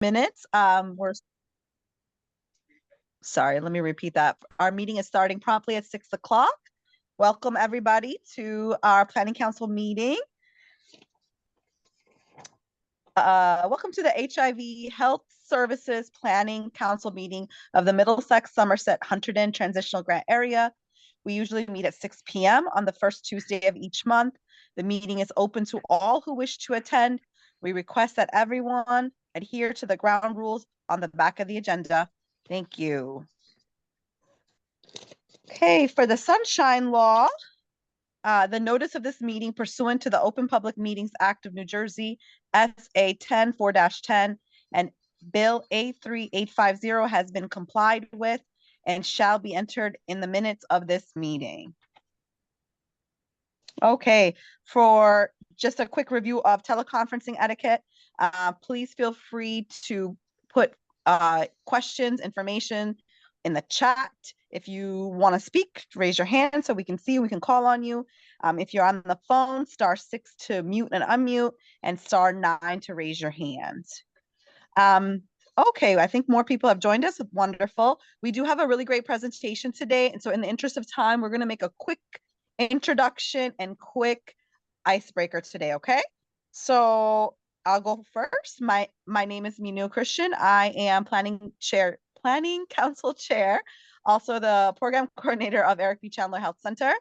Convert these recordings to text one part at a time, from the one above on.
minutes. Sorry, let me repeat that. Our meeting is starting promptly at 6 o'clock. Welcome everybody to our Planning Council meeting. Welcome to the HIV Health Services Planning Council meeting of the Middlesex-Somerset-Hunterdon Transitional Grant Area. We usually meet at 6 p.m. on the first Tuesday of each month. The meeting is open to all who wish to attend. We request that everyone adhere to the ground rules on the back of the agenda. Thank you. Okay, for the Sunshine Law, the notice of this meeting pursuant to the Open Public Meetings Act of New Jersey, SA 10-4-10, and Bill A3850 has been complied with and shall be entered in the minutes of this meeting. Okay, for just a quick review of teleconferencing etiquette, please feel free to put questions, information in the chat. If you want to speak, raise your hand so we can see you, we can call on you. If you're on the phone, *6 to mute and unmute, and *9 to raise your hand. Okay, I think more people have joined us. Wonderful. We do have a really great presentation today. And so in the interest of time, we're going to make a quick introduction and quick icebreaker today, okay? So I'll go first. My name is Minu Christian. I am Planning Council Chair, also the Program Coordinator of Eric B. Chandler Health Center.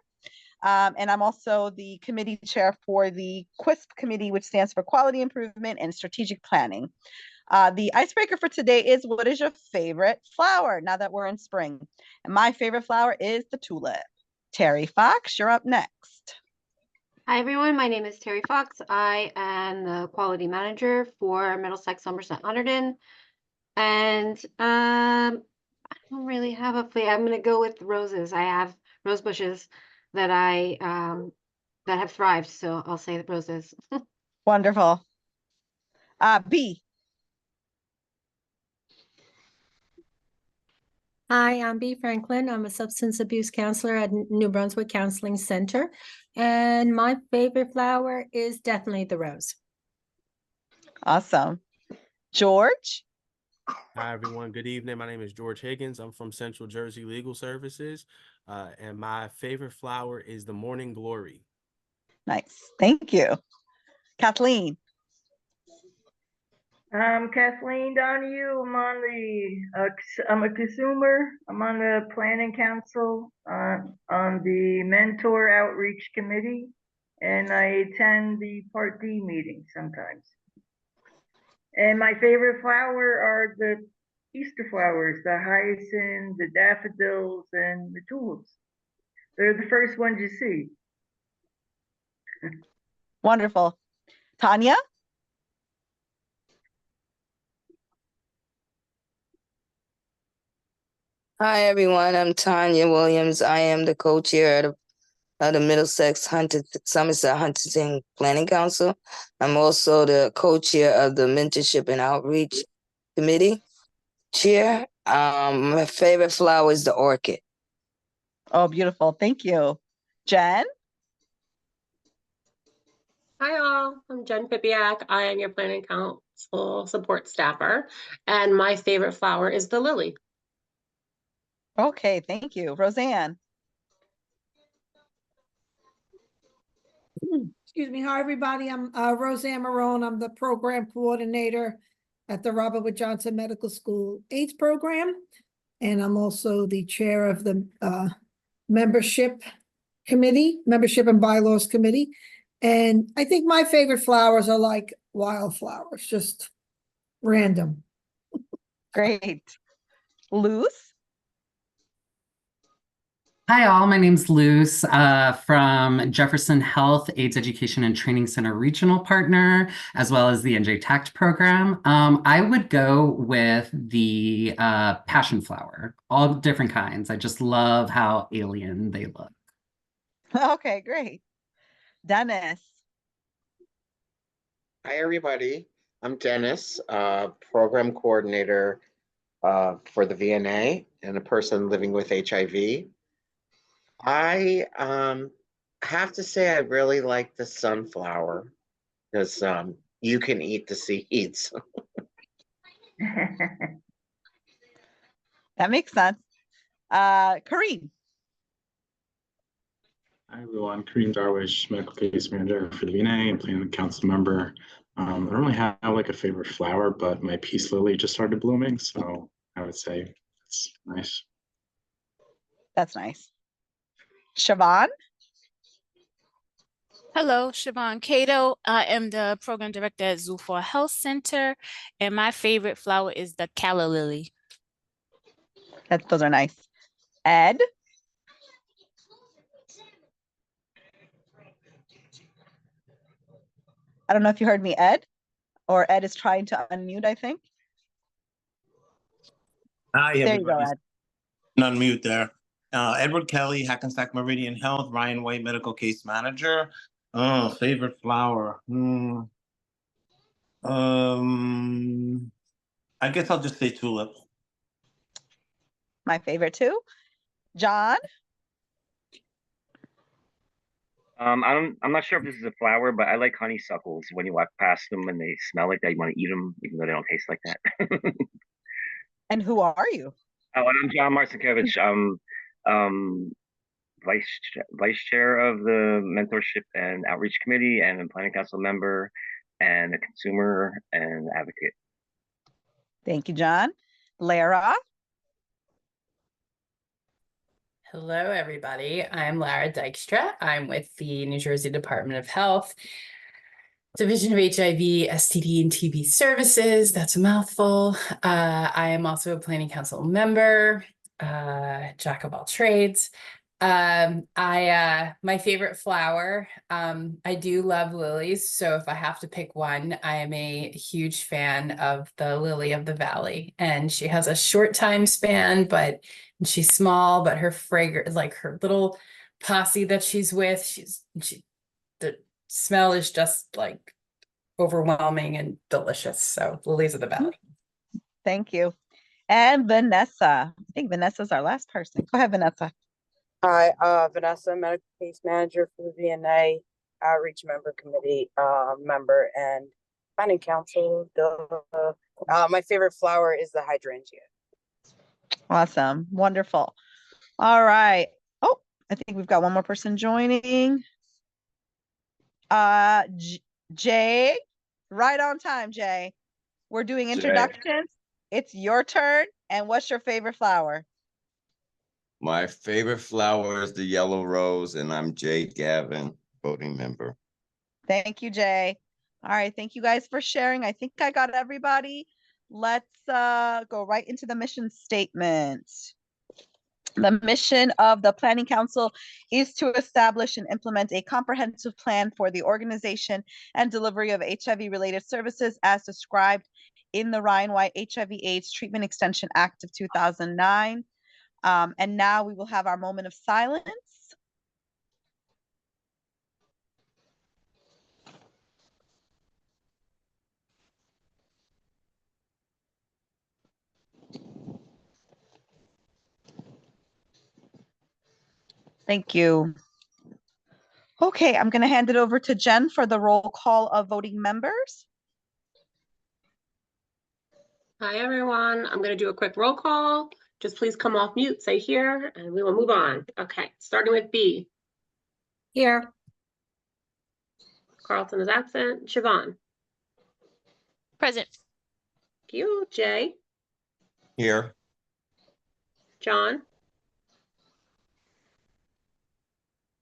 And I'm also the committee chair for the QUISP committee, which stands for Quality Improvement and Strategic Planning. The icebreaker for today is, what is your favorite flower now that we're in spring? And my favorite flower is the tulip. Terry Fox, you're up next. Hi, everyone. My name is Terry Fox. I am the quality manager for Middlesex-Somerset-Hunterdon. And I don't really have a favorite. I'm going to go with roses. I have rose bushes that that have thrived. So I'll say the roses. Wonderful. B. Hi, I'm B. Franklin. I'm a substance abuse counselor at New Brunswick Counseling Center. And my favorite flower is definitely the rose. Awesome. George? Hi, everyone. Good evening. My name is George Higgins. I'm from Central Jersey Legal Services. And my favorite flower is the morning glory. Nice. Thank you. Kathleen? I'm Kathleen Donahue. I'm a consumer. I'm on the Planning Council, on the Mentor Outreach Committee, and I attend the Part D meetings sometimes. And my favorite flower are the Easter flowers, the hyacinth, the daffodils, and the tulips. They're the first ones you see. Wonderful. Tanya? Hi, everyone. I'm Tanya Williams. I am the co-chair of the Middlesex-Somerset-Hunterdon Planning Council. I'm also the co-chair of the Mentorship and Outreach Committee chair. My favorite flower is the orchid. Oh, beautiful. Thank you. Jen? Hi, all. I'm Jen Pipiak. I am your Planning Council support staffer, and my favorite flower is the lily. Okay, thank you. Roseanne? Excuse me. Hi, everybody. I'm Roseanne Marone. I'm the program coordinator at the Robert Wood Johnson Medical School AIDS program. And I'm also the chair of the membership and bylaws committee. And I think my favorite flowers are like wildflowers, just random. Great. Luz? Hi, all. My name's Luz from Jefferson Health AIDS Education and Training Center Regional Partner, as well as the NJ TACT program. I would go with the passion flower, all different kinds. I just love how alien they look. Okay, great. Dennis? Hi, everybody. I'm Dennis, program coordinator for the VNA and a person living with HIV. I have to say I really like the sunflower because you can eat the seeds. That makes sense. Kareem. Hi everyone, Kareem Darwish, medical case manager for the VNA and planning council member. I don't really have like a favorite flower, but my peace lily just started blooming, so I would say it's nice. That's nice. Siobhan. Hello, Siobhan Cato. I am the program director at Zoo4 Health Center, and my favorite flower is the calla lily. Those are nice. Ed. I don't know if you heard me, Ed, or Ed is trying to unmute, I think. Hi, There you go, everybody. Ed. Unmute there. Edward Kelly, Hackensack Meridian Health, Ryan White, medical case manager. Oh, favorite flower. I guess I'll just say tulip. My favorite too. John. I'm not sure if this is a flower, but I like honeysuckles. When you walk past them and they smell like that, you want to eat them, even though they don't taste like that. And who are you? Oh, and I'm John Marcinkiewicz. Vice chair of the mentorship and outreach committee, and a planning council member, and a consumer and advocate. Thank you, John. Lara. Hello, everybody. I'm Lara Dykstra. I'm with the New Jersey Department of Health, Division of HIV, STD, and TB Services. That's a mouthful. I am also a planning council member, jack of all trades. My favorite flower, I do love lilies. So if I have to pick one, I am a huge fan of the lily of the valley, and she has a short time span, but she's small, but her fragrance, like her little posse that she's with, the smell is just like overwhelming and delicious. So lilies of the valley. Thank you. And Vanessa. I think Vanessa's our last person. Go ahead, Vanessa. Hi, Vanessa, medical case manager for the VNA outreach member committee member and planning council. My favorite flower is the hydrangea. Awesome. Wonderful. All right. Oh, I think we've got one more person joining. Jay, right on time, Jay. We're doing introductions. It's your turn. And what's your favorite flower? My favorite flower is the yellow rose, and I'm Jay Gavin, voting member. Thank you, Jay. All right. Thank you guys for sharing. I think I got everybody. Let's go right into the mission statement. The mission of the Planning Council is to establish and implement a comprehensive plan for the organization and delivery of HIV-related services as described in the Ryan White HIV/AIDS Treatment Extension Act of 2009. And now we will have our moment of silence. Thank you. Okay, I'm going to hand it over to Jen for the roll call of voting members. Hi, everyone. I'm going to do a quick roll call. Just please come off mute, say here, and we will move on. Okay, starting with B. Here. Carlton is absent. Siobhan. Present. Thank you. Jay. Here. John.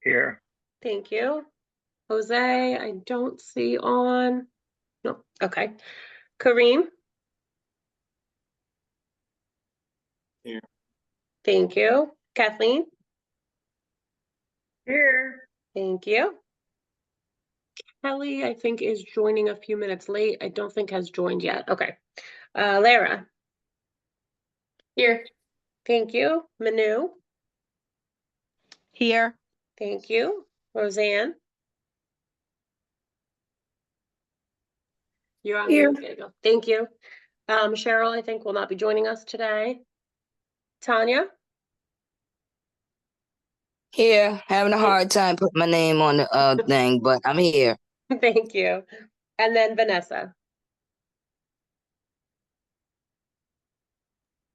Here. Thank you. Jose, I don't see on. No, okay. Kareem. Here. Thank you. Kathleen. Here. Thank you. Kelly, I think, is joining a few minutes late. I don't think has joined yet. Okay. Lara. Here. Thank you. Manu. Here. Thank you. Roseanne. You're on Here. mute. There you go. Thank you. Cheryl, I think, will not be joining us today. Tanya. Here, having a hard time putting my name on the thing, but I'm here. Thank you. And then Vanessa.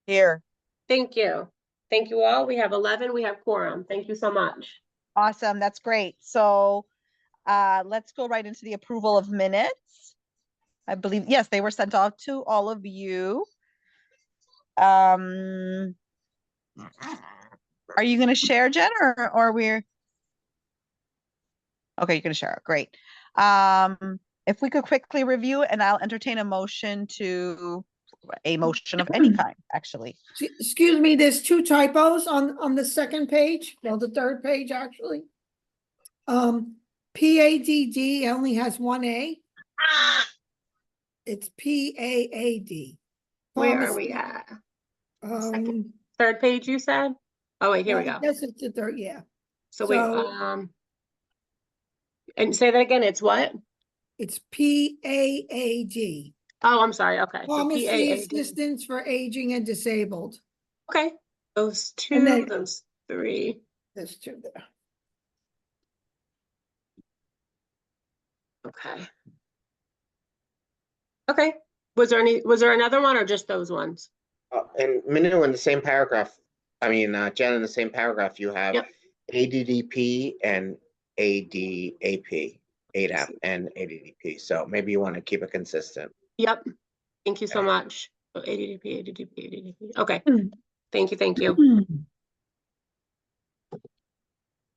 Here. Thank you. Thank you all. We have 11. We have quorum. Thank you so much. Awesome. That's great. So let's go right into the approval of minutes. I believe, yes, they were sent off to all of you. Are you going to share, Jen, or we're okay? You're going to share. Great. If we could quickly review, and I'll entertain a motion of any kind, actually. Excuse me, there's 2 typos on the second page, well, the third page, actually. PADD only has 1 A. It's PAAD. Where are we at? Third page, you said? Oh, wait, here we go. Yes, it's the third, yeah. So wait, and say that again, it's what? It's PAAD. Oh, I'm sorry, okay. So Pharmacy PAAD. assistance for aging and disabled. Okay, those 2, And then- those 3. There's 2 there. Okay. Okay, was there another one or just those ones? And Minu, in the same paragraph, Jen, in the same paragraph, you have ADDP and ADAP, ADAP and ADDP. So maybe you want to keep it consistent. Yep. Thank you so much. So ADDP, ADDP, ADDP. Okay. Thank you.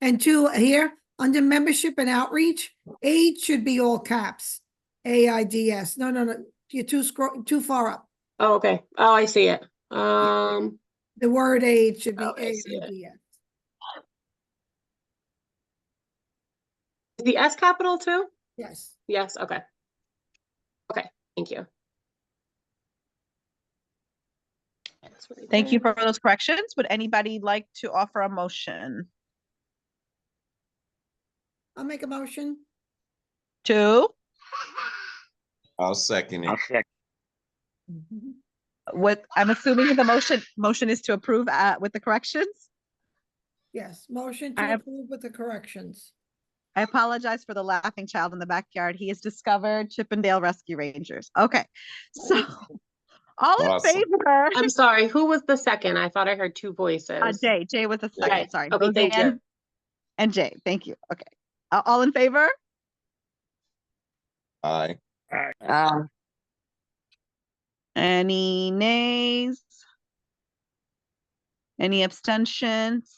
And 2 here, under membership and outreach, AIDS should be all caps. AIDS. No. You're too far up. Oh, okay. Oh, I see it. The word AIDS should be AIDS. AIDS. Is the S capital too? Yes. Yes, okay. Okay, thank you. Thank you for those corrections. Would anybody like to offer a motion? I'll make a motion. I'll second it. What I'm assuming the motion is to approve with the corrections. Yes, motion to approve with the corrections. I apologize for the laughing child in the backyard. He has discovered Chippendale Rescue Rangers. Okay, so all in favor. I'm sorry, who was the second? I thought I heard 2 voices. Jay was the second. Okay. Sorry. Okay, thank you. Roseanne and Jay. Thank you. Okay. All in favor? Aye. Any nays? Any abstentions?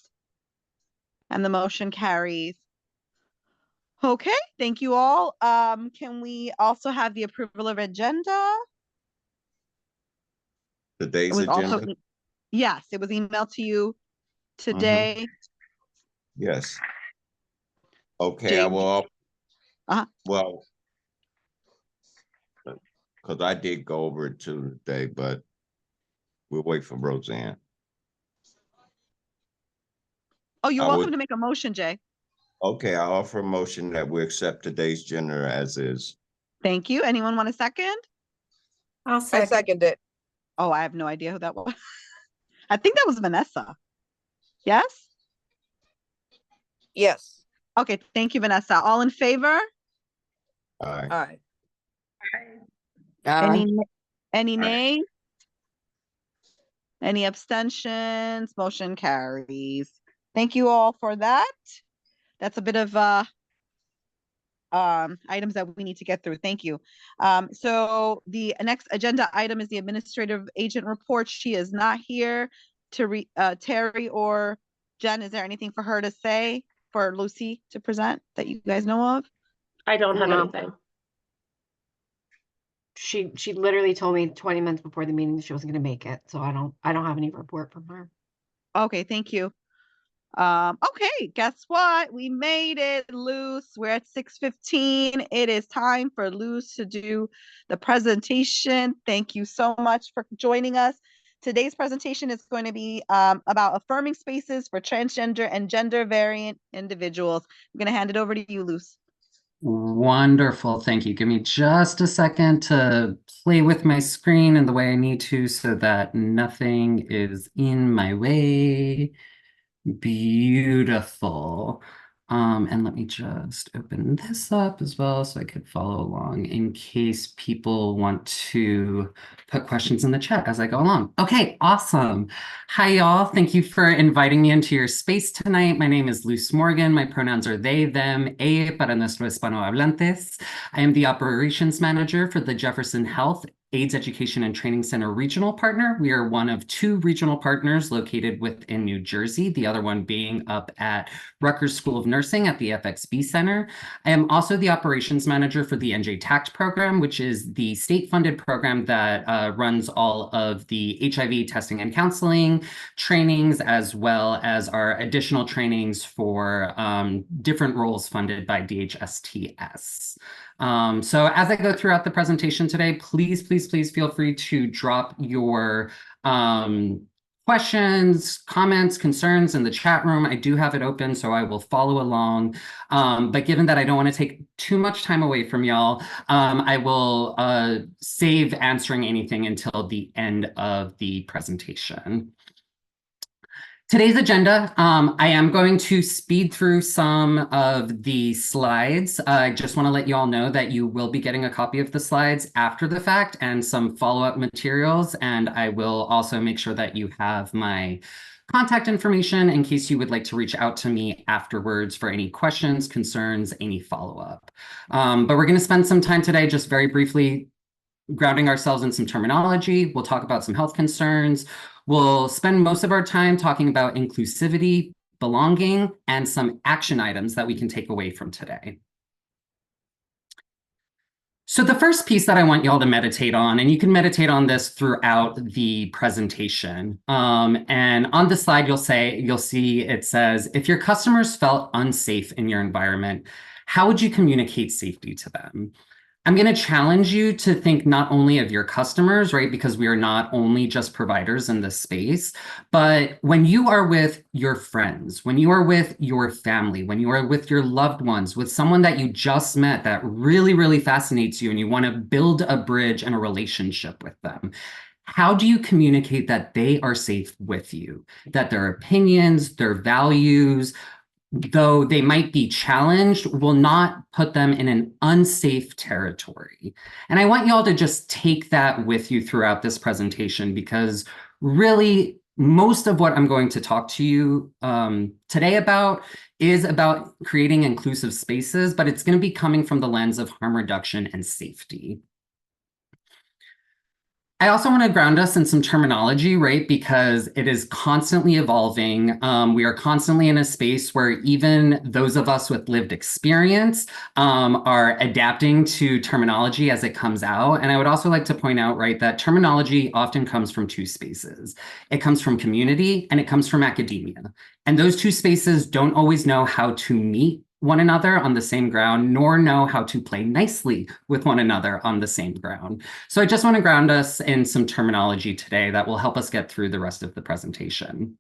And the motion carries. Okay, thank you all. Can we also have the approval of agenda? Today's agenda? Yes, it was emailed to you today. Yes. Okay, Jay, I will. Uh-huh. Well, because I did go over it too today, but we'll wait for Roseanne. Oh, you're welcome to make a motion, Jay. Okay, I offer a motion that we accept today's agenda as is. Thank you. Anyone want a second? I'll I second it. Oh, I have no idea who that was. I think that was Vanessa. Yes? Yes. Okay, thank you, Vanessa. All in favor? Aye. Any nays? Any abstentions? Motion carries. Thank you all for that. That's a bit of items that we need to get through. Thank you. So the next agenda item is the administrative agent report. She is not here. Terry or Jen, is there anything for her to say, for Lucy to present that you guys know of? I don't have anything. She literally told me 20 minutes before the meeting that she wasn't going to make it, so I don't have any report from her. Okay, thank you. Okay, guess what? We made it, Luce. We're at 6:15. It is time for Luce to do the presentation. Thank you so much for joining us. Today's presentation is going to be about affirming spaces for transgender and gender variant individuals. I'm going to hand it over to you, Luce. Wonderful. Thank you. Give me just a second to play with my screen in the way I need to so that nothing is in my way. Beautiful. And let me just open this up as well so I could follow along in case people want to put questions in the chat as I go along. Okay, awesome. Hi, y'all. Thank you for inviting me into your space tonight. My name is Luz Morgan. My pronouns are they, them, ella para nuestros hispanohablantes. I am the operations manager for the Jefferson Health AIDS Education and Training Center regional partner. We are one of 2 regional partners located within New Jersey, the other one being up at Rutgers School of Nursing at the FXB Center. I am also the operations manager for the NJ TACT program, which is the state-funded program that runs all of the HIV testing and counseling trainings, as well as our additional trainings for different roles funded by DHSTS. So as I go throughout the presentation today, please feel free to drop your questions, comments, concerns in the chat room. I do have it open, so I will follow along. But given that I don't want to take too much time away from y'all, I will save answering anything until the end of the presentation. Today's agenda, I am going to speed through some of the slides. I just want to let you all know that you will be getting a copy of the slides after the fact and some follow-up materials. And I will also make sure that you have my contact information in case you would like to reach out to me afterwards for any questions, concerns, any follow-up. But we're going to spend some time today just very briefly grounding ourselves in some terminology. We'll talk about some health concerns. We'll spend most of our time talking about inclusivity, belonging, and some action items that we can take away from today. So the first piece that I want y'all to meditate on, and you can meditate on this throughout the presentation. And on the slide, you'll see it says, if your customers felt unsafe in your environment, how would you communicate safety to them? I'm going to challenge you to think not only of your customers, right? Because we are not only just providers in this space, but when you are with your friends, when you are with your family, when you are with your loved ones, with someone that you just met that really fascinates you and you want to build a bridge and a relationship with them, how do you communicate that they are safe with you, that their opinions, their values, though they might be challenged, will not put them in an unsafe territory? And I want you all to just take that with you throughout this presentation, because really most of what I'm going to talk to you today about is about creating inclusive spaces, but it's going to be coming from the lens of harm reduction and safety. I also want to ground us in some terminology, right? Because it is constantly evolving. We are constantly in a space where even those of us with lived experience are adapting to terminology as it comes out. And I would also like to point out, right, that terminology often comes from 2 spaces. It comes from community and it comes from academia. And those 2 spaces don't always know how to meet one another on the same ground, nor know how to play nicely with one another on the same ground. So I just want to ground us in some terminology today that will help us get through the rest of the presentation.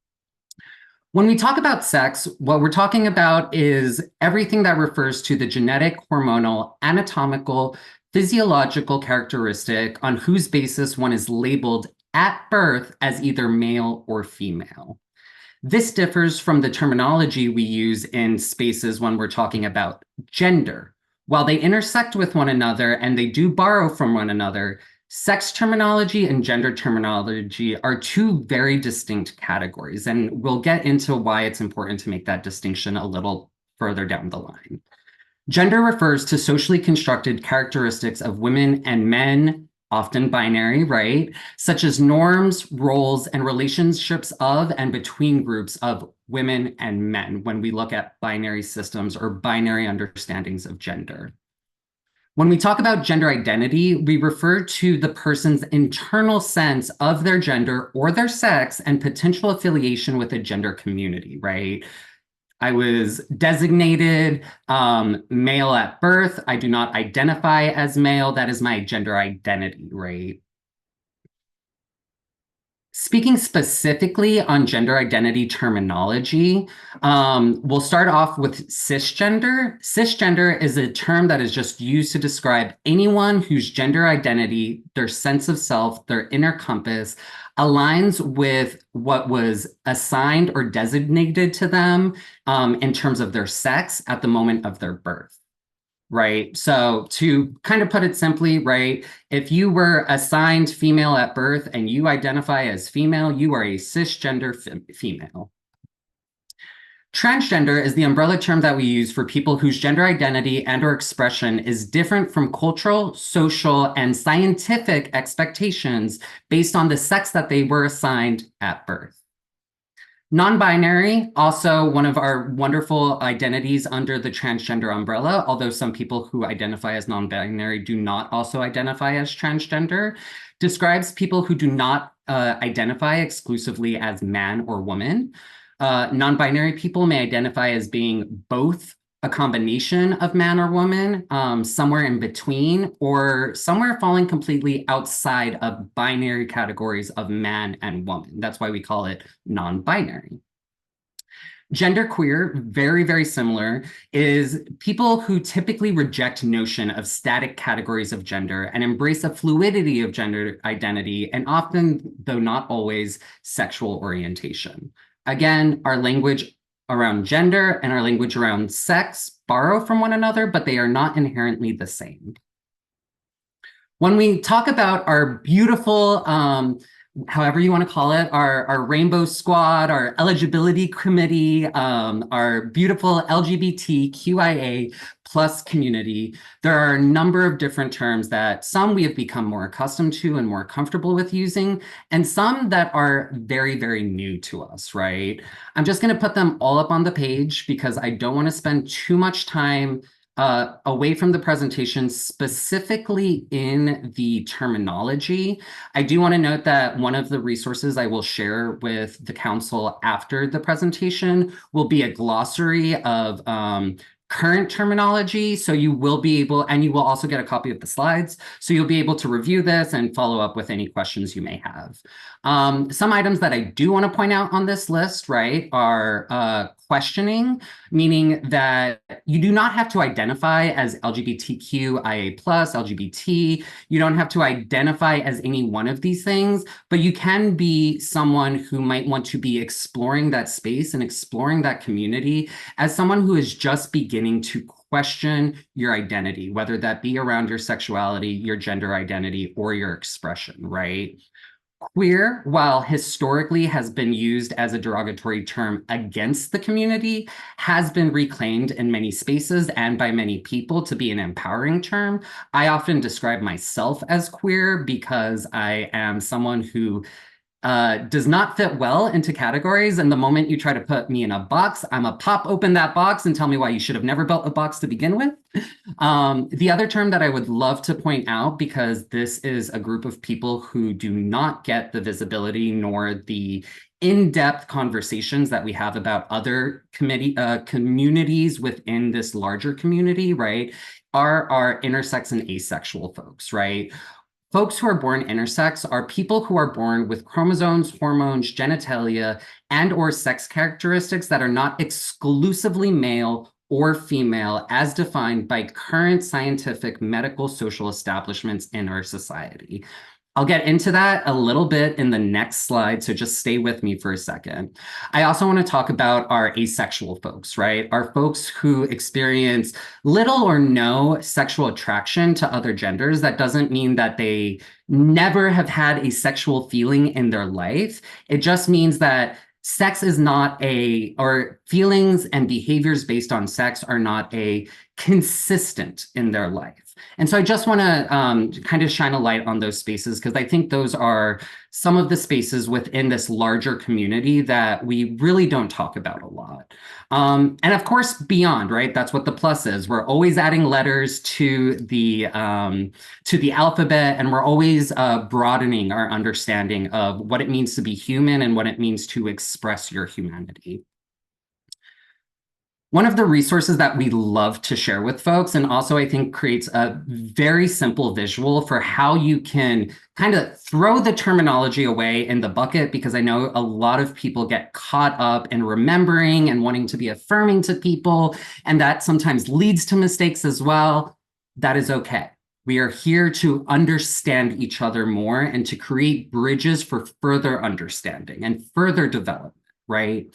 When we talk about sex, what we're talking about is everything that refers to the genetic, hormonal, anatomical, physiological characteristic on whose basis one is labeled at birth as either male or female. This differs from the terminology we use in spaces when we're talking about gender. While they intersect with one another and they do borrow from one another, sex terminology and gender terminology are 2 very distinct categories, and we'll get into why it's important to make that distinction a little further down the line. Gender refers to socially constructed characteristics of women and men, often binary, right? Such as norms, roles, and relationships of and between groups of women and men when we look at binary systems or binary understandings of gender. When we talk about gender identity, we refer to the person's internal sense of their gender or their sex and potential affiliation with a gender community, right? I was designated male at birth. I do not identify as male. That is my gender identity, right? Speaking specifically on gender identity terminology, we'll start off with cisgender. Cisgender is a term that is just used to describe anyone whose gender identity, their sense of self, their inner compass aligns with what was assigned or designated to them in terms of their sex at the moment of their birth. Right. So to kind of put it simply, right, if you were assigned female at birth and you identify as female, you are a cisgender female. Transgender is the umbrella term that we use for people whose gender identity and or expression is different from cultural, social, and scientific expectations based on the sex that they were assigned at birth. Non-binary, also one of our wonderful identities under the transgender umbrella, although some people who identify as non-binary do not also identify as transgender, describes people who do not identify exclusively as man or woman. Non-binary people may identify as being both a combination of man or woman, somewhere in between, or somewhere falling completely outside of binary categories of man and woman. That's why we call it non-binary. Genderqueer, very, very similar, is people who typically reject notion of static categories of gender and embrace a fluidity of gender identity, and often, though not always, sexual orientation. Again, our language around gender and our language around sex borrow from one another, but they are not inherently the same. When we talk about our beautiful, however you want to call it, our rainbow squad, our eligibility committee, our beautiful LGBTQIA+ community, there are a number of different terms that some we have become more accustomed to and more comfortable with using, and some that are very, very new to us, right? I'm just going to put them all up on the page because I don't want to spend too much time away from the presentation, specifically in the terminology. I do want to note that one of the resources I will share with the council after the presentation will be a glossary of current terminology. So you will be able, and you will also get a copy of the slides. So you'll be able to review this and follow up with any questions you may have. Some items that I do want to point out on this list, right, are questioning, meaning that you do not have to identify as LGBTQIA+, LGBT. You don't have to identify as any one of these things, but you can be someone who might want to be exploring that space and exploring that community as someone who is just beginning to question your identity, whether that be around your sexuality, your gender identity, or your expression, right? Queer, while historically has been used as a derogatory term against the community, has been reclaimed in many spaces and by many people to be an empowering term. I often describe myself as queer because I am someone who does not fit well into categories. And the moment you try to put me in a box, I'm a pop open that box and tell me why you should have never built a box to begin with. The other term that I would love to point out, because this is a group of people who do not get the visibility nor the in-depth conversations that we have about other communities within this larger community, right, are our intersex and asexual folks, right? Folks who are born intersex are people who are born with chromosomes, hormones, genitalia, and or sex characteristics that are not exclusively male or female as defined by current scientific, medical, social establishments in our society. I'll get into that a little bit in the next slide, so just stay with me for a second. I also want to talk about our asexual folks, right? Our folks who experience little or no sexual attraction to other genders. That doesn't mean that they never have had a sexual feeling in their life. It just means that sex is not or feelings and behaviors based on sex are not a consistent in their life. And so I just want to kind of shine a light on those spaces, because I think those are some of the spaces within this larger community that we really don't talk about a lot. And of course, beyond, right? That's what the plus is. We're always adding letters to the alphabet, and we're always broadening our understanding of what it means to be human and what it means to express your humanity. One of the resources that we love to share with folks, and also I think creates a very simple visual for how you can kind of throw the terminology away in the bucket, because I know a lot of people get caught up in remembering and wanting to be affirming to people, and that sometimes leads to mistakes as well. That is okay. We are here to understand each other more and to create bridges for further understanding and further development, right?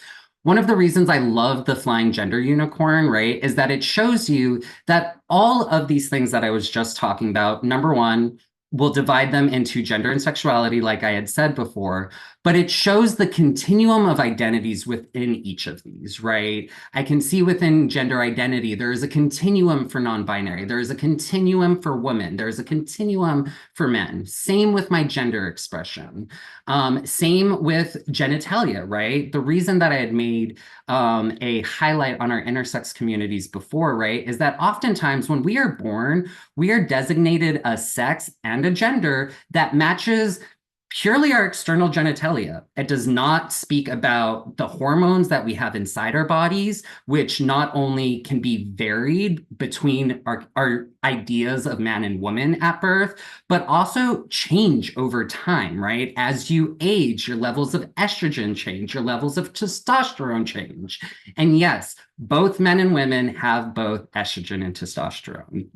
One of the reasons I love the flying gender unicorn, right, is that it shows you that all of these things that I was just talking about, number one, we'll divide them into gender and sexuality, like I had said before, but it shows the continuum of identities within each of these, right? I can see within gender identity, there is a continuum for non-binary, there is a continuum for women, there is a continuum for men. Same with my gender expression. Same with genitalia, right? The reason that I had made a highlight on our intersex communities before, right, is that oftentimes when we are born, we are designated a sex and a gender that matches purely our external genitalia. It does not speak about the hormones that we have inside our bodies, which not only can be varied between our ideas of man and woman at birth, but also change over time, right? As you age, your levels of estrogen change, your levels of testosterone change. And yes, both men and women have both estrogen and testosterone,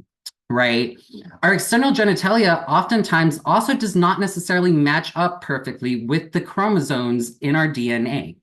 right? Our external genitalia oftentimes also does not necessarily match up perfectly with the chromosomes in our DNA.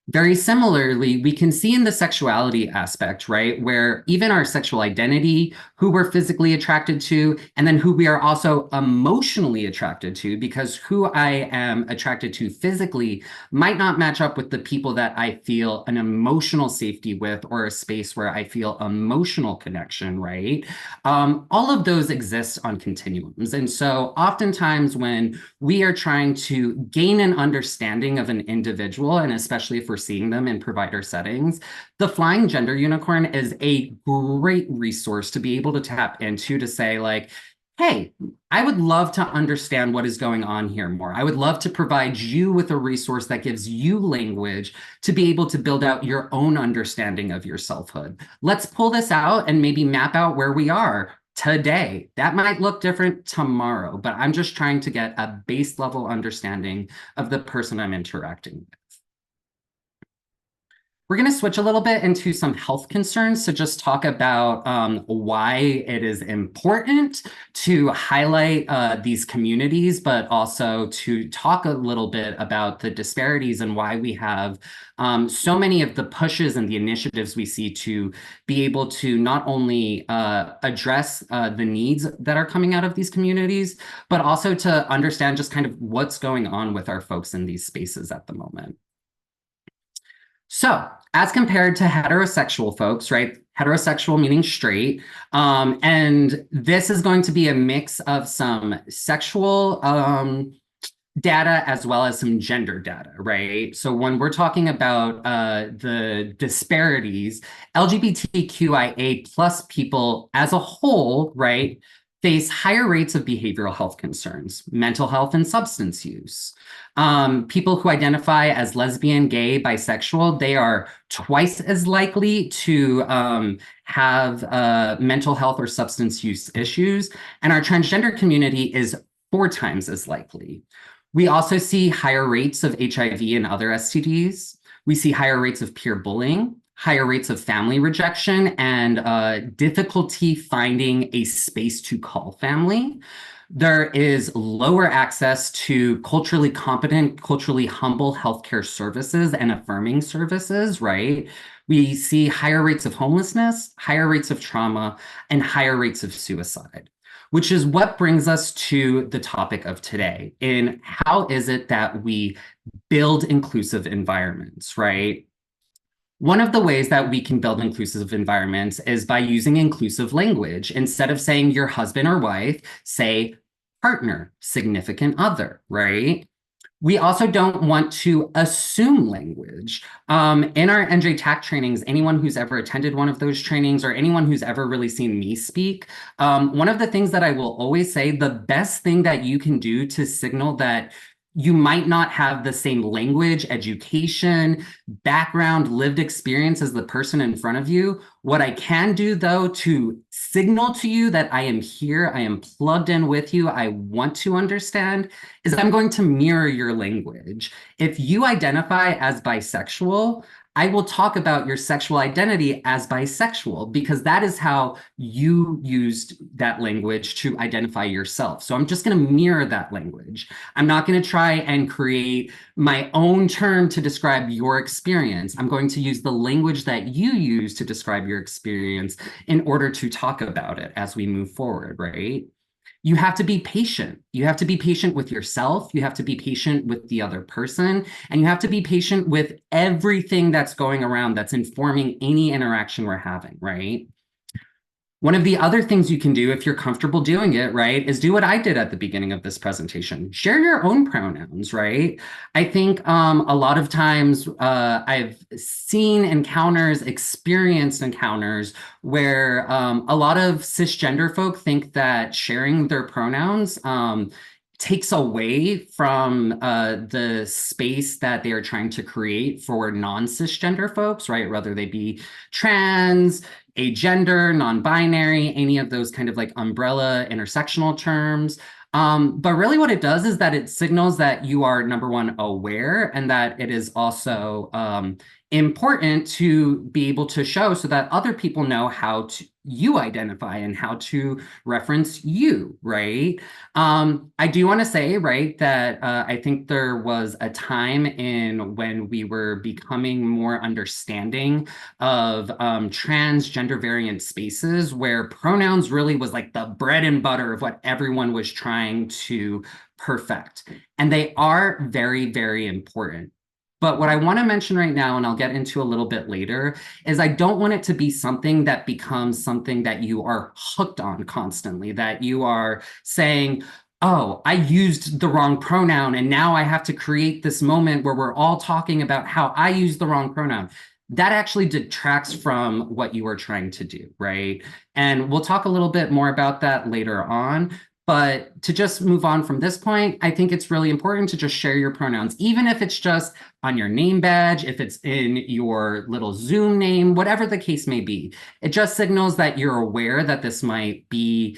Very similarly, we can see in the sexuality aspect, right, where even our sexual identity, who we're physically attracted to, and then who we are also emotionally attracted to, because who I am attracted to physically might not match up with the people that I feel an emotional safety with, or a space where I feel emotional connection, right? All of those exist on continuums. And so oftentimes when we are trying to gain an understanding of an individual, and especially if we're seeing them in provider settings, the flying gender unicorn is a great resource to be able to tap into to say, like, hey, I would love to understand what is going on here more. I would love to provide you with a resource that gives you language to be able to build out your own understanding of your selfhood. Let's pull this out and maybe map out where we are today. That might look different tomorrow, but I'm just trying to get a base level understanding of the person I'm interacting with. We're going to switch a little bit into some health concerns to just talk about why it is important to highlight these communities, but also to talk a little bit about the disparities and why we have so many of the pushes and the initiatives we see to be able to not only address the needs that are coming out of these communities, but also to understand just kind of what's going on with our folks in these spaces at the moment. So as compared to heterosexual folks, right? Heterosexual meaning straight. And this is going to be a mix of some sexual data as well as some gender data, right? So when we're talking about the disparities, LGBTQIA plus people as a whole, right, face higher rates of behavioral health concerns, mental health and substance use. People who identify as lesbian, gay, bisexual, they are twice as likely to have mental health or substance use issues. And our transgender community is 4 times as likely. We also see higher rates of HIV and other STDs. We see higher rates of peer bullying, higher rates of family rejection, and difficulty finding a space to call family. There is lower access to culturally competent, culturally humble healthcare services and affirming services, right? We see higher rates of homelessness, higher rates of trauma, and higher rates of suicide, which is what brings us to the topic of today. In how is it that we build inclusive environments, right? One of the ways that we can build inclusive environments is by using inclusive language. Instead of saying your husband or wife, say partner, significant other, right? We also don't want to assume language. In our NJ TAC trainings, anyone who's ever attended one of those trainings or anyone who's ever really seen me speak, one of the things that I will always say, the best thing that you can do to signal that You might not have the same language, education, background, lived experience as the person in front of you. What I can do, though, to signal to you that I am here, I am plugged in with you, I want to understand, is I'm going to mirror your language. If you identify as bisexual, I will talk about your sexual identity as bisexual because that is how you used that language to identify yourself. So I'm just going to mirror that language. I'm not going to try and create my own term to describe your experience. I'm going to use the language that you use to describe your experience in order to talk about it as we move forward, right? You have to be patient. You have to be patient with yourself. You have to be patient with the other person. And you have to be patient with everything that's going around that's informing any interaction we're having, right? One of the other things you can do if you're comfortable doing it, right, is do what I did at the beginning of this presentation. Share your own pronouns, right? I think a lot of times I've seen encounters, experienced encounters where a lot of cisgender folk think that sharing their pronouns takes away from the space that they are trying to create for non-cisgender folks, right? Whether they be trans, agender, non-binary, any of those kind of like umbrella intersectional terms. But really what it does is that it signals that you are, number one, aware, and that it is also important to be able to show so that other people know how to you identify and how to reference you, right? I do want to say, right, that I think there was a time in when we were becoming more understanding of transgender variant spaces where pronouns really was like the bread and butter of what everyone was trying to perfect. And they are very, very important. But what I want to mention right now, and I'll get into a little bit later, is I don't want it to be something that becomes something that you are hooked on constantly, that you are saying, oh, I used the wrong pronoun, and now I have to create this moment where we're all talking about how I used the wrong pronoun. That actually detracts from what you are trying to do, right? And we'll talk a little bit more about that later on. But to just move on from this point, I think it's really important to just share your pronouns, even if it's just on your name badge, if it's in your little Zoom name, whatever the case may be. It just signals that you're aware that this might be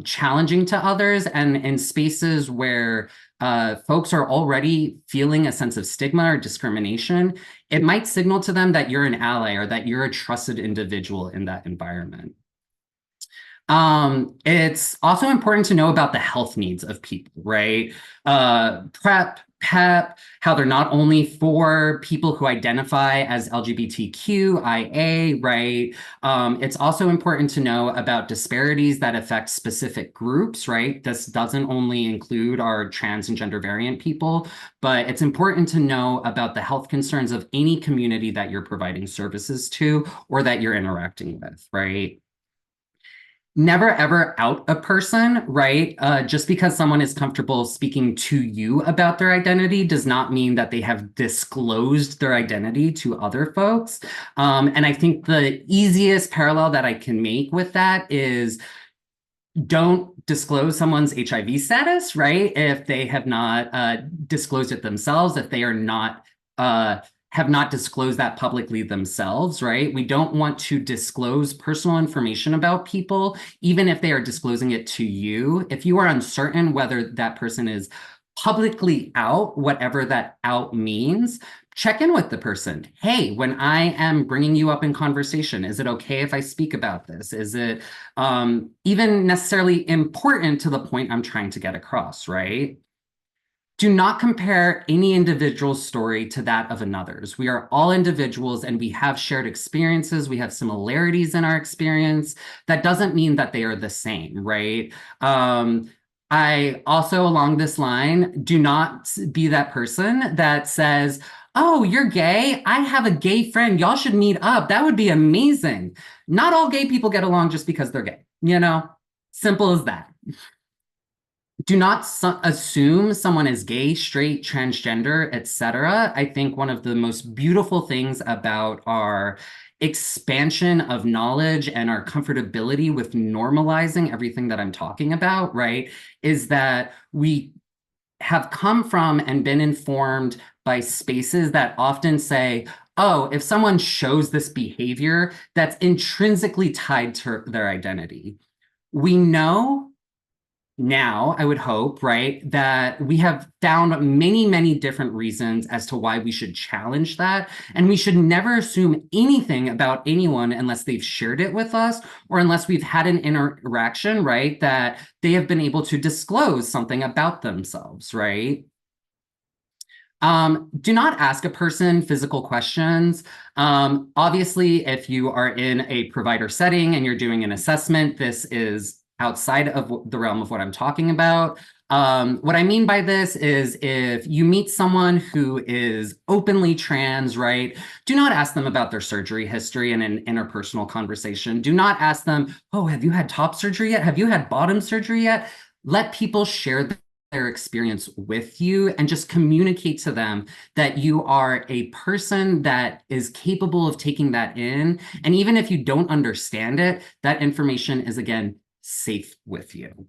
challenging to others, and in spaces where folks are already feeling a sense of stigma or discrimination, it might signal to them that you're an ally or that you're a trusted individual in that environment. It's also important to know about the health needs of people, right? PrEP, PEP, how they're not only for people who identify as LGBTQIA, right? It's also important to know about disparities that affect specific groups, right? This doesn't only include our trans and gender variant people, but it's important to know about the health concerns of any community that you're providing services to or that you're interacting with, right? Never ever out a person, right? Just because someone is comfortable speaking to you about their identity does not mean that they have disclosed their identity to other folks. And I think the easiest parallel that I can make with that is don't disclose someone's HIV status, right? If they have not disclosed it themselves, if they are not have not disclosed that publicly themselves, right? We don't want to disclose personal information about people, even if they are disclosing it to you. If you are uncertain whether that person is publicly out, whatever that out means, check in with the person. Hey, when I am bringing you up in conversation, is it okay if I speak about this? Is it even necessarily important to the point I'm trying to get across, right? Do not compare any individual story to that of another's. We are all individuals and we have shared experiences. We have similarities in our experience. That doesn't mean that they are the same, right? I also, along this line, do not be that person that says, oh, you're gay? I have a gay friend. Y'all should meet up. That would be amazing. Not all gay people get along just because they're gay, you know? Simple as that. Do not assume someone is gay, straight, transgender, etc. I think one of the most beautiful things about our expansion of knowledge and our comfortability with normalizing everything that I'm talking about, right, is that we have come from and been informed by spaces that often say, oh, if someone shows this behavior, that's intrinsically tied to their identity. We know now, I would hope, right, that we have found many, many different reasons as to why we should challenge that. And we should never assume anything about anyone unless they've shared it with us or unless we've had an interaction, right, that they have been able to disclose something about themselves, right? Do not ask a person physical questions. Obviously, if you are in a provider setting and you're doing an assessment, this is outside of the realm of what I'm talking about. What I mean by this is if you meet someone who is openly trans, right, do not ask them about their surgery history in an interpersonal conversation. Do not ask them, oh, have you had top surgery yet? Have you had bottom surgery yet? Let people share their experience with you and just communicate to them that you are a person that is capable of taking that in. And even if you don't understand it, that information is, again, safe with you.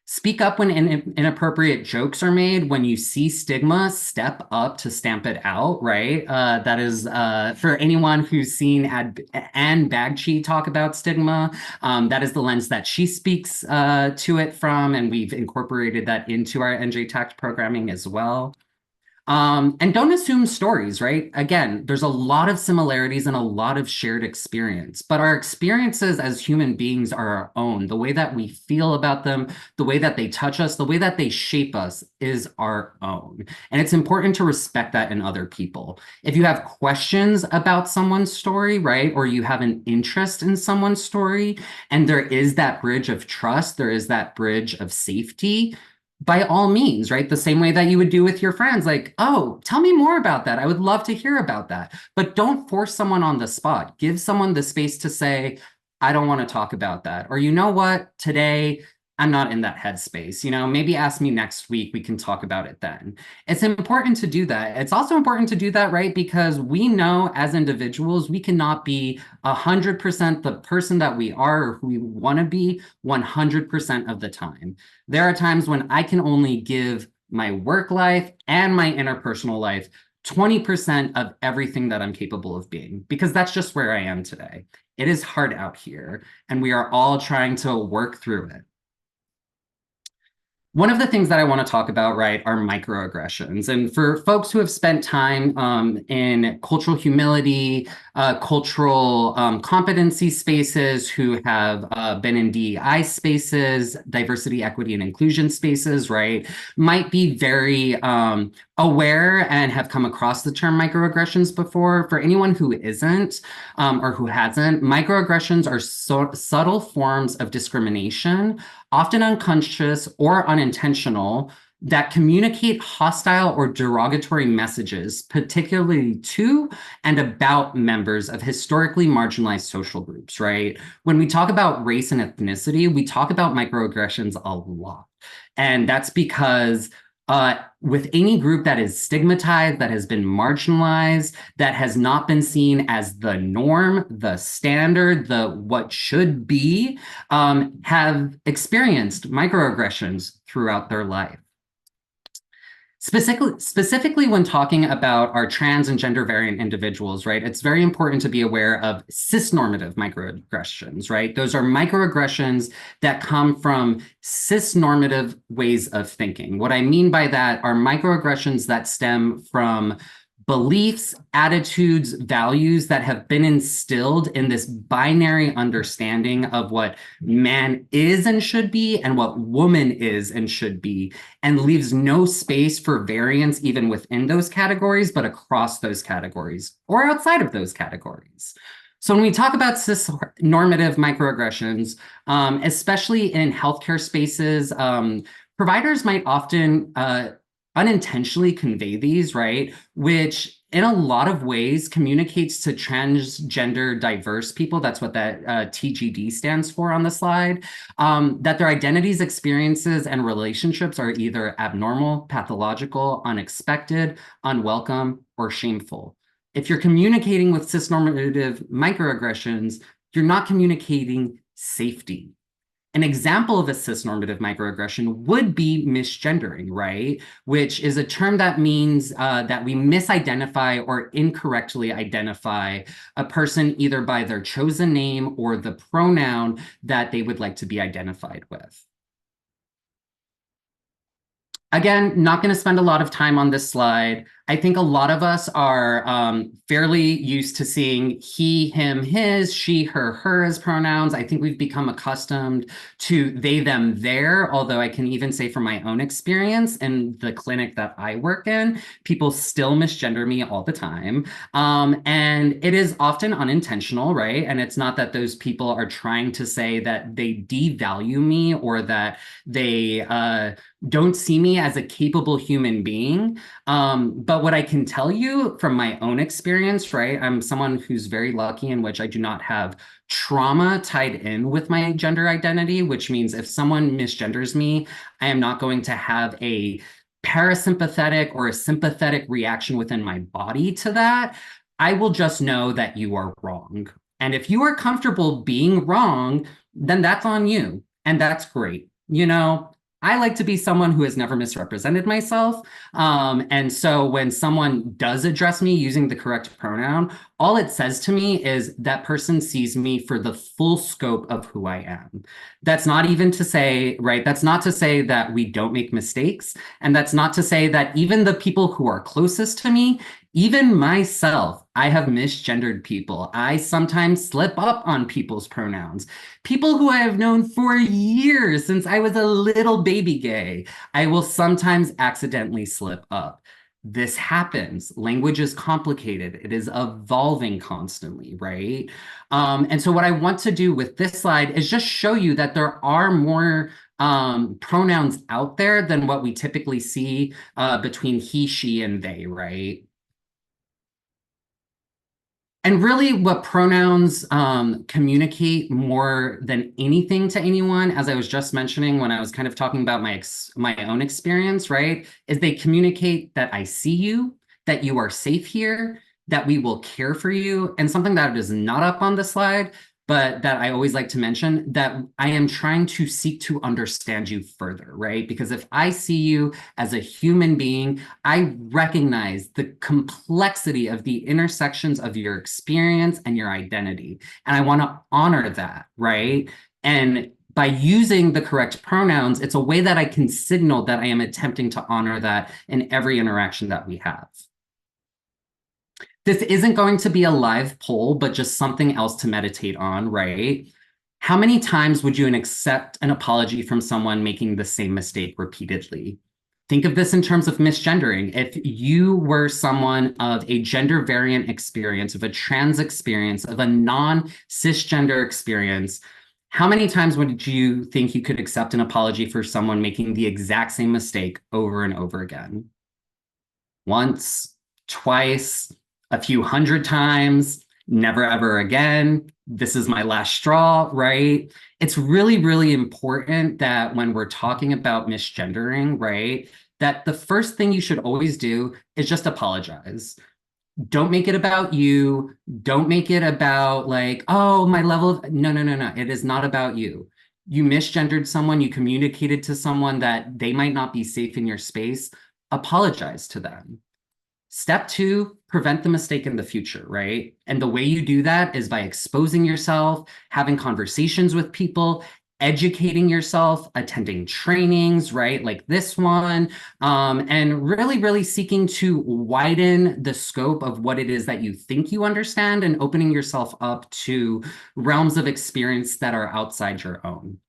Speak up when inappropriate jokes are made. When you see stigma, step up to stamp it out, right? That is for anyone who's seen Anne Bagchi talk about stigma. That is the lens that she speaks to it from, and we've incorporated that into our NJ Tact programming as well. And don't assume stories, right? Again, there's a lot of similarities and a lot of shared experience, but our experiences as human beings are our own. The way that we feel about them, the way that they touch us, the way that they shape us is our own. And it's important to respect that in other people. If you have questions about someone's story, right, or you have an interest in someone's story, and there is that bridge of trust, there is that bridge of safety, by all means, right? The same way that you would do with your friends, like, oh, tell me more about that. I would love to hear about that. But don't force someone on the spot. Give someone the space to say, I don't want to talk about that. Or, you know what, today, I'm not in that headspace. You know, maybe ask me next week. We can talk about it then. It's important to do that. It's also important to do that, right? Because we know as individuals, we cannot be 100% the person that we are or who we want to be 100% of the time. There are times when I can only give my work life and my interpersonal life 20% of everything that I'm capable of being, because that's just where I am today. It is hard out here, and we are all trying to work through it. One of the things that I want to talk about, right, are microaggressions. And for folks who have spent time in cultural humility, cultural competency spaces, who have been in DEI spaces, diversity, equity, and inclusion spaces, right, might be very aware and have come across the term microaggressions before. For anyone who isn't or who hasn't, microaggressions are subtle forms of discrimination, often unconscious or unintentional, that communicate hostile or derogatory messages, particularly to and about members of historically marginalized social groups, right? When we talk about race and ethnicity, we talk about microaggressions a lot. And that's because with any group that is stigmatized, that has been marginalized, that has not been seen as the norm, the standard, the what should be, have experienced microaggressions throughout their life. Specifically when talking about our trans and gender variant individuals, right, it's very important to be aware of cisnormative microaggressions, right? Those are microaggressions that come from cisnormative ways of thinking. What I mean by that are microaggressions that stem from beliefs, attitudes, values that have been instilled in this binary understanding of what man is and should be and what woman is and should be, and leaves no space for variance even within those categories, but across those categories or outside of those categories. So when we talk about cisnormative microaggressions, especially in healthcare spaces, providers might often unintentionally convey these, right? Which in a lot of ways communicates to transgender diverse people, that's what that TGD stands for on the slide, that their identities, experiences, and relationships are either abnormal, pathological, unexpected, unwelcome, or shameful. If you're communicating with cisnormative microaggressions, you're not communicating safety. An example of a cisnormative microaggression would be misgendering, right? Which is a term that means that we misidentify or incorrectly identify a person either by their chosen name or the pronoun that they would like to be identified with. Again, not going to spend a lot of time on this slide. I think a lot of us are fairly used to seeing he, him, his, she, her, hers pronouns. I think we've become accustomed to they, them, their, although I can even say from my own experience in the clinic that I work in, people still misgender me all the time. And it is often unintentional, right? And it's not that those people are trying to say that they devalue me or that they don't see me as a capable human being. But what I can tell you from my own experience, right? I'm someone who's very lucky in which I do not have trauma tied in with my gender identity, which means if someone misgenders me, I am not going to have a parasympathetic or a sympathetic reaction within my body to that. I will just know that you are wrong. And if you are comfortable being wrong, then that's on you. And that's great. You know, I like to be someone who has never misrepresented myself. And so when someone does address me using the correct pronoun, all it says to me is that person sees me for the full scope of who I am. That's not even to say, right? That's not to say that we don't make mistakes. And that's not to say that even the people who are closest to me, even myself, I have misgendered people. I sometimes slip up on people's pronouns. People who I have known for years since I was a little baby gay, I will sometimes accidentally slip up. This happens. Language is complicated. It is evolving constantly, right? And so what I want to do with this slide is just show you that there are more pronouns out there than what we typically see between he, she, and they, right? And really what pronouns communicate more than anything to anyone, as I was just mentioning when I was kind of talking about my own experience, right, is they communicate that I see you, that you are safe here, that we will care for you, and something that is not up on the slide, but that I always like to mention, that I am trying to seek to understand you further, right? Because if I see you as a human being, I recognize the complexity of the intersections of your experience and your identity. And I want to honor that, right? And by using the correct pronouns, it's a way that I can signal that I am attempting to honor that in every interaction that we have. This isn't going to be a live poll, but just something else to meditate on, right? How many times would you accept an apology from someone making the same mistake repeatedly? Think of this in terms of misgendering. If you were someone of a gender variant experience, of a trans experience, of a non-cisgender experience, how many times would you think you could accept an apology for someone making the exact same mistake over and over again? Once, twice, a few hundred times, never ever again. This is my last straw, right? It's really, really important that when we're talking about misgendering, right, that the first thing you should always do is just apologize. Don't make it about you. Don't make it about like, oh, my level of, no. It is not about you. You misgendered someone, you communicated to someone that they might not be safe in your space. Apologize to them. Step 2, prevent the mistake in the future, right? And the way you do that is by exposing yourself, having conversations with people, educating yourself, attending trainings, right? Like this one, and really, really seeking to widen the scope of what it is that you think you understand and opening yourself up to realms of experience that are outside your own.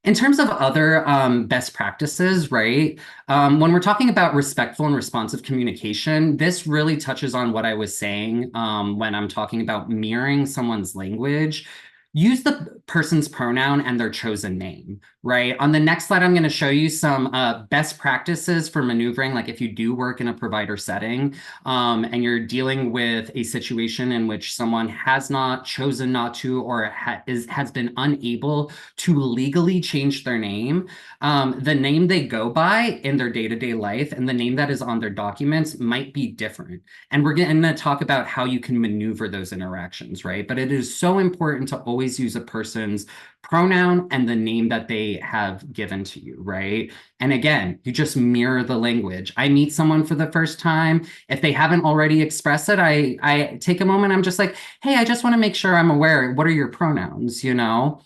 In terms of other best practices, right, when we're talking about respectful and responsive communication, this really touches on what I was saying when I'm talking about mirroring someone's language. Use the person's pronoun and their chosen name, right? On the next slide, I'm going to show you some best practices for maneuvering, like if you do work in a provider setting and you're dealing with a situation in which someone has not chosen not to or has been unable to legally change their name, the name they go by in their day-to-day life and the name that is on their documents might be different. And we're going to talk about how you can maneuver those interactions, right? But it is so important to always always use a person's pronoun and the name that they have given to you, right? And again, you just mirror the language. I meet someone for the first time. If they haven't already expressed it, I take a moment. I'm just like, hey, I just want to make sure I'm aware. What are your pronouns, you know?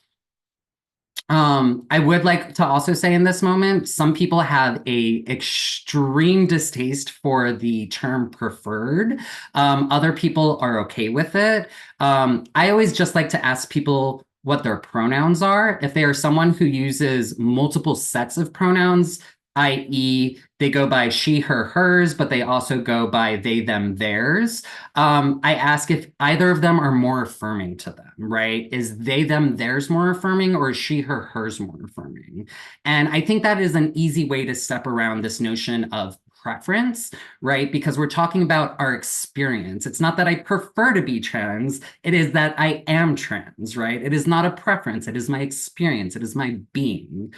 I would like to also say in this moment, some people have a extreme distaste for the term preferred. Other people are okay with it. I always just like to ask people what their pronouns are. If they are someone who uses multiple sets of pronouns, i.e. they go by she, her, hers, but they also go by they, them, theirs. I ask if either of them are more affirming to them, right? Is they, them, theirs more affirming, or is she, her, hers more affirming? And I think that is an easy way to step around this notion of preference, right? Because we're talking about our experience. It's not that I prefer to be trans, it is that I am trans, right? It is not a preference, it is my experience, it is my being.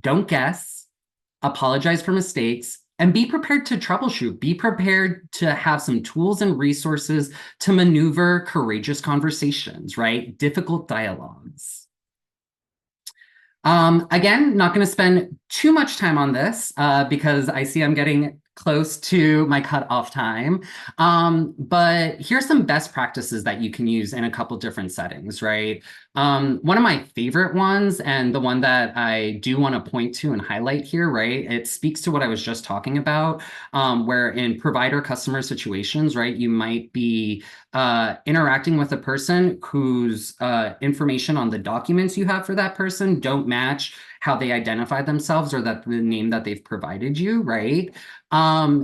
Don't guess. Apologize for mistakes, and be prepared to troubleshoot. Be prepared to have some tools and resources to maneuver courageous conversations, right? Difficult dialogues. Again, not going to spend too much time on this because I see I'm getting close to my cutoff time. But here's some best practices that you can use in a couple different settings, right? One of my favorite ones, and the one that I do want to point to and highlight here, right? It speaks to what I was just talking about, where in provider customer situations, right, you might be interacting with a person whose information on the documents you have for that person don't match how they identify themselves or that the name that they've provided you, right?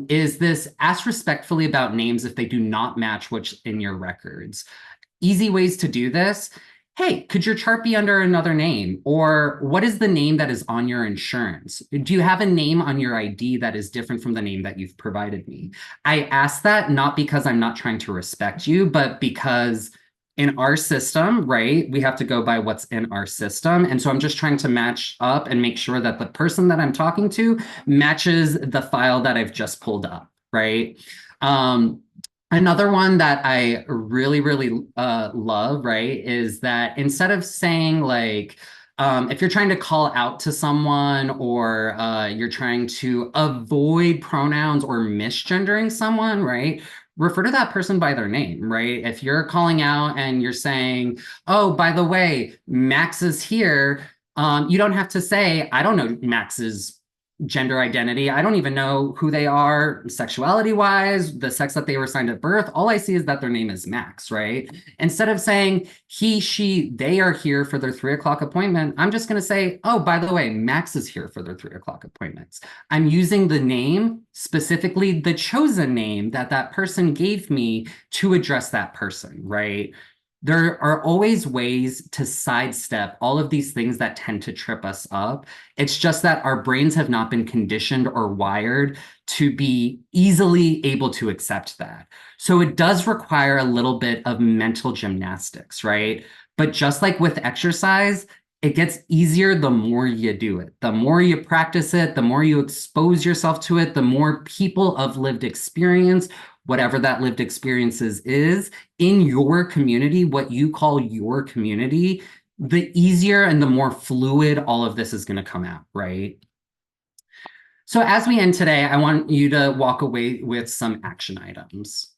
Is this ask respectfully about names if they do not match what's in your records. Easy ways to do this. Hey, could your chart be under another name? Or what is the name that is on your insurance? Do you have a name on your ID that is different from the name that you've provided me? I ask that not because I'm not trying to respect you, but because in our system, right, we have to go by what's in our system. And so I'm just trying to match up and make sure that the person that I'm talking to matches the file that I've just pulled up, right? Another one that I really, really love, right, is that instead of saying like, if you're trying to call out to someone or you're trying to avoid pronouns or misgendering someone, right, refer to that person by their name, right? If you're calling out and you're saying, oh, by the way, Max is here, you don't have to say, I don't know Max's gender identity. I don't even know who they are sexuality-wise, the sex that they were assigned at birth. All I see is that their name is Max, right? Instead of saying he, she, they are here for their 3 o'clock appointment, I'm just going to say, oh, by the way, Max is here for their 3 o'clock appointments. I'm using the name, specifically the chosen name that that person gave me to address that person, right? There are always ways to sidestep all of these things that tend to trip us up. It's just that our brains have not been conditioned or wired to be easily able to accept that. So it does require a little bit of mental gymnastics, right? But just like with exercise, it gets easier the more you do it. The more you practice it, the more you expose yourself to it, the more people of lived experience, whatever that lived experiences is, in your community, what you call your community, the easier and the more fluid all of this is going to come out, right? So as we end today, I want you to walk away with some action items.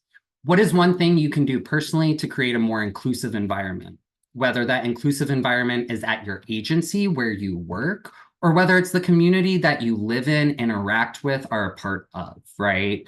What is one thing you can do personally to create a more inclusive environment? Whether that inclusive environment is at your agency where you work, or whether it's the community that you live in, interact with, are a part of, right?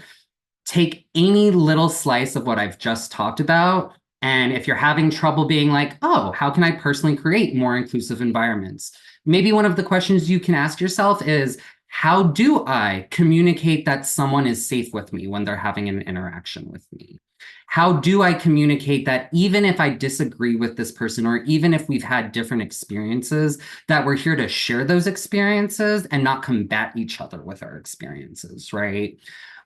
Take any little slice of what I've just talked about. And if you're having trouble being like, oh, how can I personally create more inclusive environments? Maybe one of the questions you can ask yourself is, how do I communicate that someone is safe with me when they're having an interaction with me? How do I communicate that even if I disagree with this person, or even if we've had different experiences, that we're here to share those experiences and not combat each other with our experiences, right?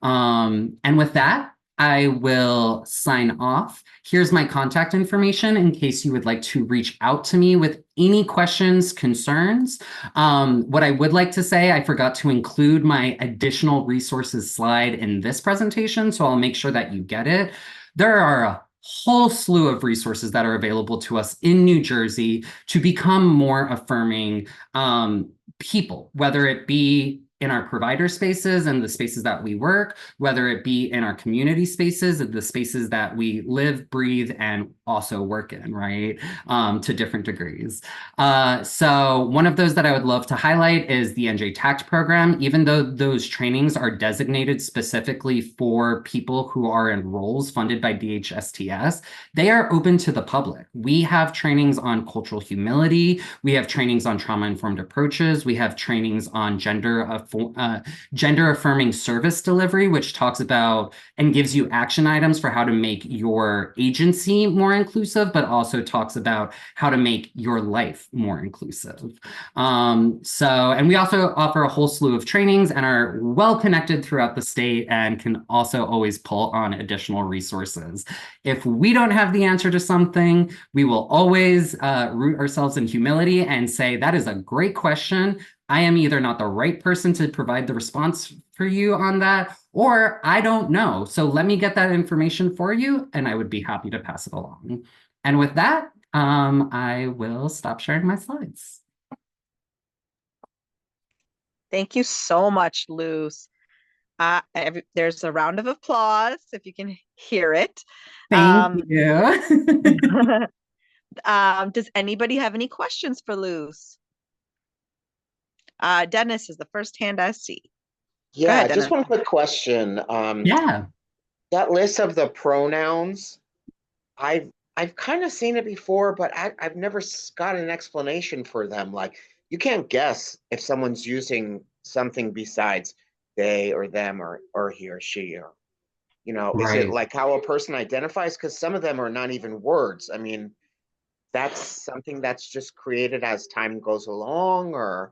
And with that, I will sign off. Here's my contact information in case you would like to reach out to me with any questions, concerns. What I would like to say, I forgot to include my additional resources slide in this presentation, so I'll make sure that you get it. There are a whole slew of resources that are available to us in New Jersey to become more affirming people, whether it be in our provider spaces and the spaces that we work, whether it be in our community spaces, the spaces that we live, breathe, and also work in, right? To different degrees. So one of those that I would love to highlight is the NJ TACT program. Even though those trainings are designated specifically for people who are in roles funded by DHSTS, they are open to the public. We have trainings on cultural humility. We have trainings on trauma-informed approaches. We have trainings on gender-affirming service delivery, which talks about and gives you action items for how to make your agency more inclusive, but also talks about how to make your life more inclusive. And we also offer a whole slew of trainings and are well connected throughout the state and can also always pull on additional resources. If we don't have the answer to something, we will always root ourselves in humility and say, that is a great question. I am either not the right person to provide the response for you on that, or I don't know. So let me get that information for you, and I would be happy to pass it along. And with that, I will stop sharing my slides. Thank you so much, Luz. There's a round of applause if you can hear it. Thank you. Does anybody have any questions for Luz? Dennis is the first hand I see. Yeah, ahead, just Dennis. one quick question. Yeah. That list of the pronouns, I've kind of seen it before, but I've never got an explanation for them. Like, you can't guess if someone's using something besides they or them or he or she, or, is it Right. like how a person identifies? Because some of them are not even words. I mean, that's something that's just created as time goes along, or?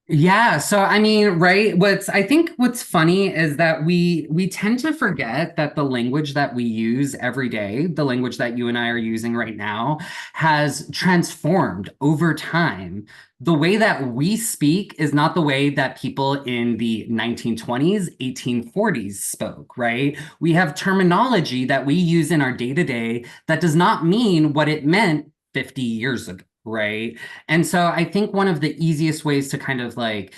Yeah, so I mean, right, I think what's funny is that we tend to forget that the language that we use every day, the language that you and I are using right now, has transformed over time. The way that we speak is not the way that people in the 1920s, 1840s spoke, right? We have terminology that we use in our day-to-day that does not mean what it meant 50 years ago. Right. And so I think one of the easiest ways to kind of like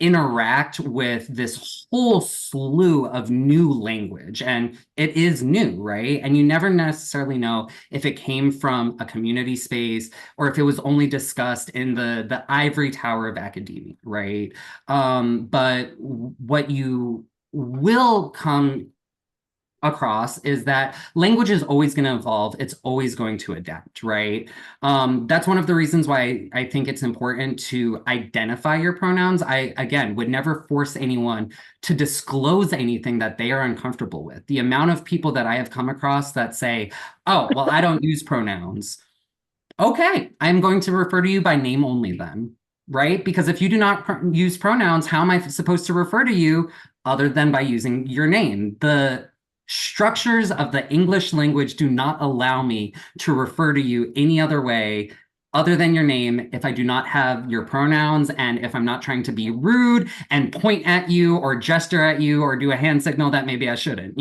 interact with this whole slew of new language, and it is new, right? And you never necessarily know if it came from a community space or if it was only discussed in the ivory tower of academia, right? But what you will come across is that language is always going to evolve. It's always going to adapt, right? That's one of the reasons why I think it's important to identify your pronouns. I, again, would never force anyone to disclose anything that they are uncomfortable with. The amount of people that I have come across that say, oh, well, I don't use pronouns. Okay, I'm going to refer to you by name only then, right? Because if you do not use pronouns, how am I supposed to refer to you other than by using your name? The structures of the English language do not allow me to refer to you any other way other than your name if I do not have your pronouns, and if I'm not trying to be rude and point at you or gesture at you or do a hand signal that maybe I shouldn't,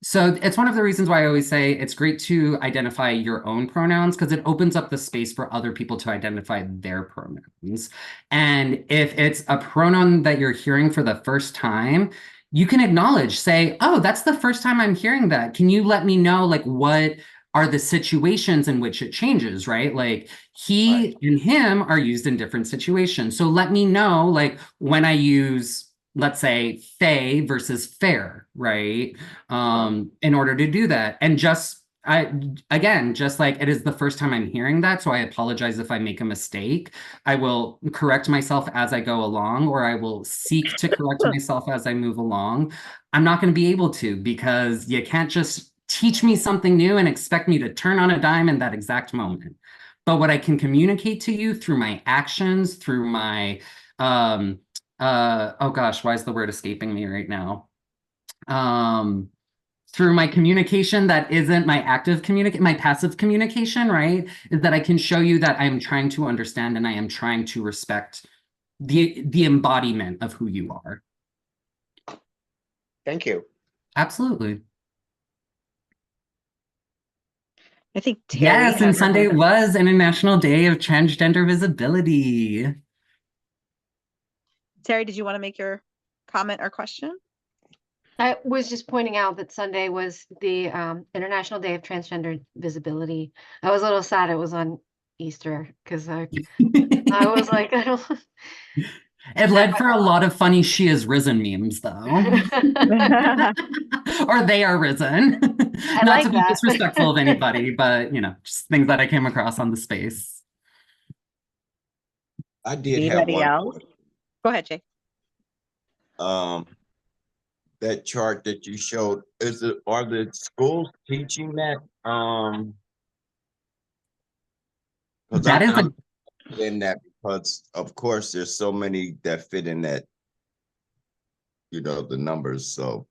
So it's one of the reasons why I always say it's great to identify your own pronouns, because it opens up the space for other people to identify their pronouns. And if it's a pronoun that you're hearing for the first time, you can acknowledge, say, oh, that's the first time I'm hearing that. Can you let me know, like, what are the situations in which it changes, right? Like, he and him are used in different situations. So let me know, like, when I use, let's say, fey versus fair, right? In order to do that. And just like it is the first time I'm hearing that, so I apologize if I make a mistake. I will correct myself as I go along, or I will seek to correct myself as I move along. I'm not going to be able to, because you can't just teach me something new and expect me to turn on a dime in that exact moment. But what I can communicate to you through my actions, through my, oh gosh, why is the word escaping me right now? Through my communication that isn't my active communication, my passive communication, right? Is that I can show you that I am trying to understand and I am trying to respect the embodiment of who you are. Thank you. Absolutely. I think Terry Yes, and has her Sunday hand up. was International Day of Transgender Visibility. Terry, did you want to make your comment or question? I was just pointing out that Sunday was the International Day of Transgender Visibility. I was a little sad it was on Easter because I was like, I don't. It led for a lot of funny "She is risen" memes, though. Or "They are risen." I Not like to be that. disrespectful of anybody, but just things that I came across on the space. I did have Anybody one else? question. Go ahead, Jay. That chart that you showed, are the schools teaching that? Because That is I'm in that because of course there's so many that fit in that, the numbers. So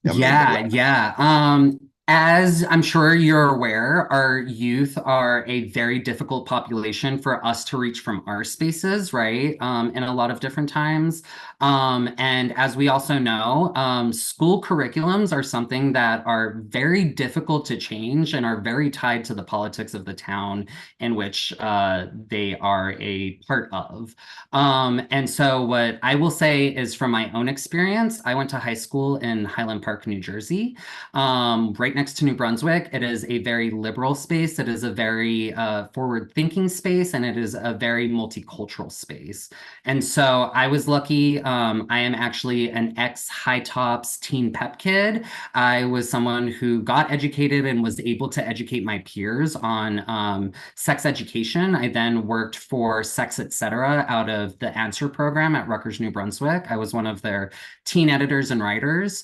I mean, Yeah. As I'm sure you're aware, our youth are a very difficult population for us to reach from our spaces, right? In a lot of different times. And as we also know, school curriculums are something that are very difficult to change and are very tied to the politics of the town in which they are a part of. And so what I will say is from my own experience, I went to high school in Highland Park, New Jersey, right next to New Brunswick. It is a very liberal space. It is a very forward-thinking space, and it is a very multicultural space. And so I was lucky. I am actually an ex-High Tops teen pep kid. I was someone who got educated and was able to educate my peers on sex education. I then worked for Sex Etc. out of the Answer program at Rutgers, New Brunswick. I was one of their teen editors and writers.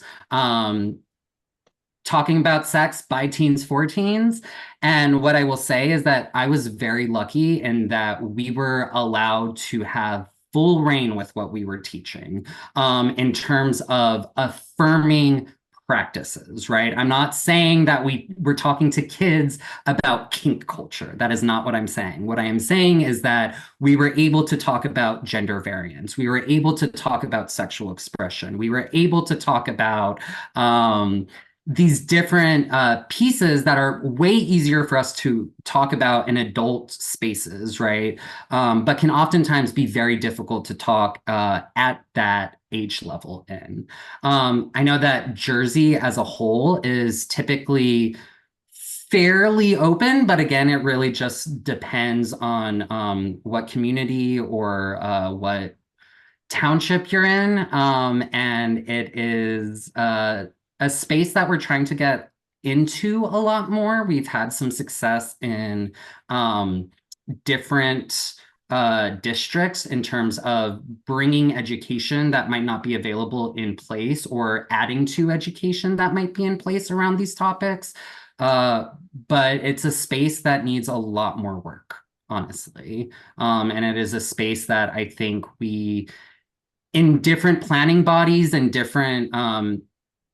Talking about sex by teens for teens. And what I will say is that I was very lucky in that we were allowed to have full reign with what we were teaching in terms of affirming practices, right? I'm not saying that we're talking to kids about kink culture. That is not what I'm saying. What I am saying is that we were able to talk about gender variance. We were able to talk about sexual expression. We were able to talk about these different pieces that are way easier for us to talk about in adult spaces, right? But can oftentimes be very difficult to talk at that age level in. I know that Jersey as a whole is typically fairly open, but again, it really just depends on what community or what township you're in. And it is a space that we're trying to get into a lot more. We've had some success in different districts in terms of bringing education that might not be available in place or adding to education that might be in place around these topics. But it's a space that needs a lot more work, honestly. And it is a space that I think in different planning bodies and different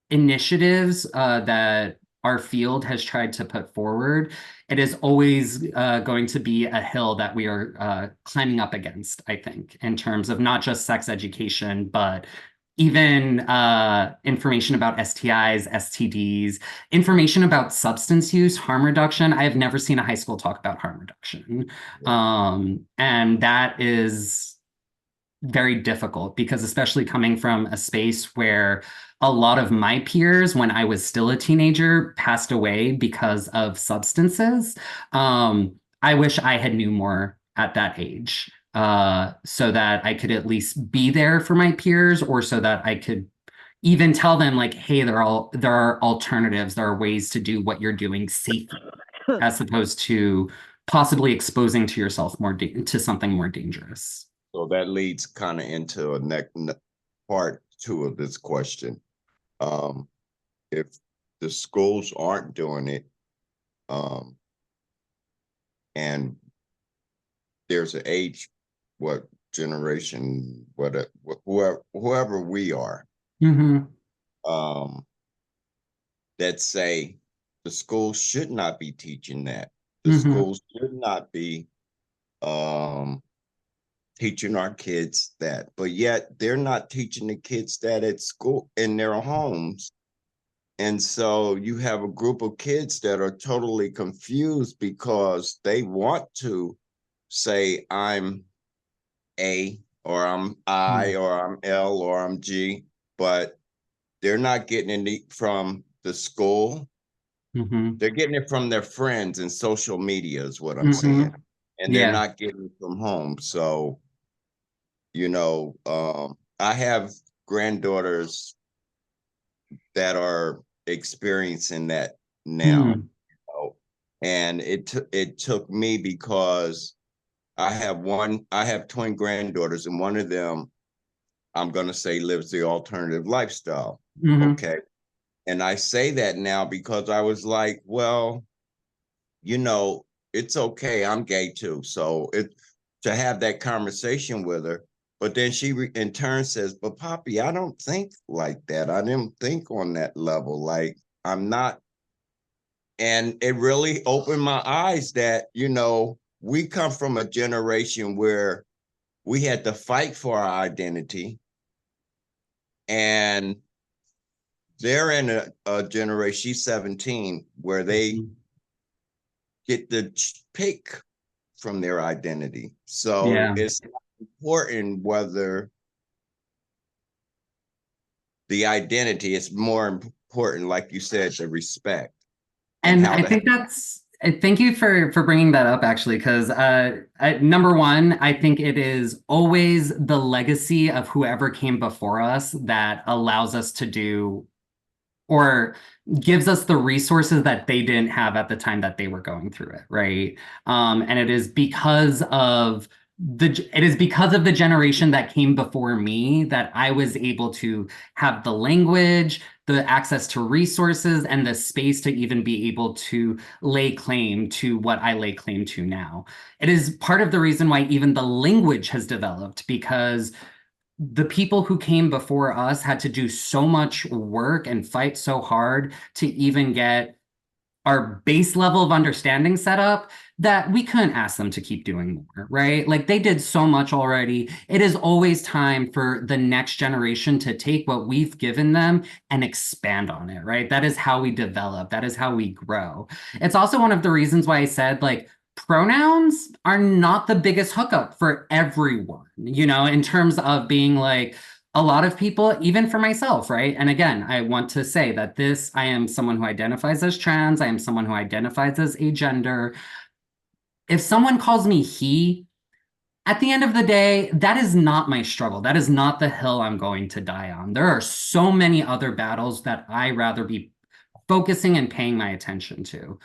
initiatives that our field has tried to put forward, it is always going to be a hill that we are climbing up against, I think, in terms of not just sex education, but even information about STIs, STDs, information about substance use, harm reduction. I have never seen a high school talk about harm reduction. And that is very difficult because especially coming from a space where a lot of my peers, when I was still a teenager, passed away because of substances. I wish I had knew more at that age so that I could at least be there for my peers, or so that I could even tell them like, hey, there are alternatives, there are ways to do what you're doing safely, as opposed to possibly exposing to yourself to something more dangerous. So that leads kind of into a part two of this question. If the schools aren't doing it, and there's an age, what generation, whoever we are, that say the schools should not be teaching that. The schools should not be teaching our kids that, but yet they're not teaching the kids that at school, in their homes, And so you have a group of kids that are totally confused because they want to say, I'm A, or I'm I, or I'm L, or I'm G, but they're not getting it from the school. They're getting it from their friends and social media is what I'm saying. And they're not getting it from home. So, you know, I have granddaughters that are experiencing that now. And it took me because I have twin granddaughters, and one of them, I'm gonna say, lives the alternative lifestyle. Okay. And I say that now because I was like, well, you know, it's okay. I'm gay too. So to have that conversation with her, but then she in turn says, but Poppy, I don't think like that. I didn't think on that level. Like, I'm not. And it really opened my eyes that, you know, we come from a generation where we had to fight for our identity. And they're in a generation, she's 17, where they get to pick from their identity. So it's important whether the identity is more important, like you said, the respect. And I think thank you for bringing that up, actually, because number one, I think it is always the legacy of whoever came before us that allows us to do or gives us the resources that they didn't have at the time that they were going through it, right? And it is because of the generation that came before me that I was able to have the language, the access to resources, and the space to even be able to lay claim to what I lay claim to now. It is part of the reason why even the language has developed, because the people who came before us had to do so much work and fight so hard to even get our base level of understanding set up that we couldn't ask them to keep doing more, right? Like, they did so much already. It is always time for the next generation to take what we've given them and expand on it, right? That is how we develop. That is how we grow. It's also one of the reasons why I said, like, pronouns are not the biggest hookup for everyone, you know, in terms of being like, a lot of people, even for myself, right? And again, I want to say that I am someone who identifies as trans. I am someone who identifies as agender. If someone calls me he, at the end of the day, that is not my struggle. That is not the hill I'm going to die on. There are so many other battles that I rather be focusing and paying my attention to.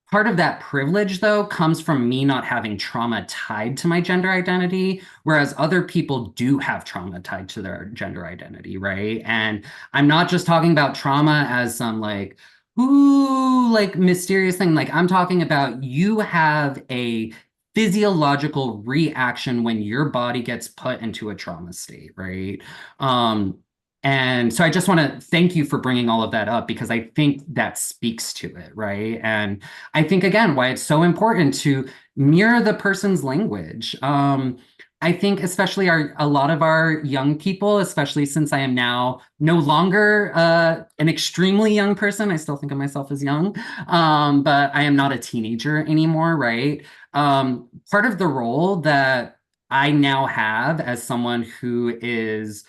Part of that privilege, though, comes from me not having trauma tied to my gender identity, whereas other people do have trauma tied to their gender identity, right? And I'm not just talking about trauma as some like, ooh, like mysterious thing. Like, I'm talking about you have a physiological reaction when your body gets put into a trauma state, right? And so I just want to thank you for bringing all of that up, because I think that speaks to it, right? And I think, again, why it's so important to mirror the person's language. I think especially a lot of our young people, especially since I am now no longer an extremely young person. I still think of myself as young, but I am not a teenager anymore, right? Part of the role that I now have as someone who is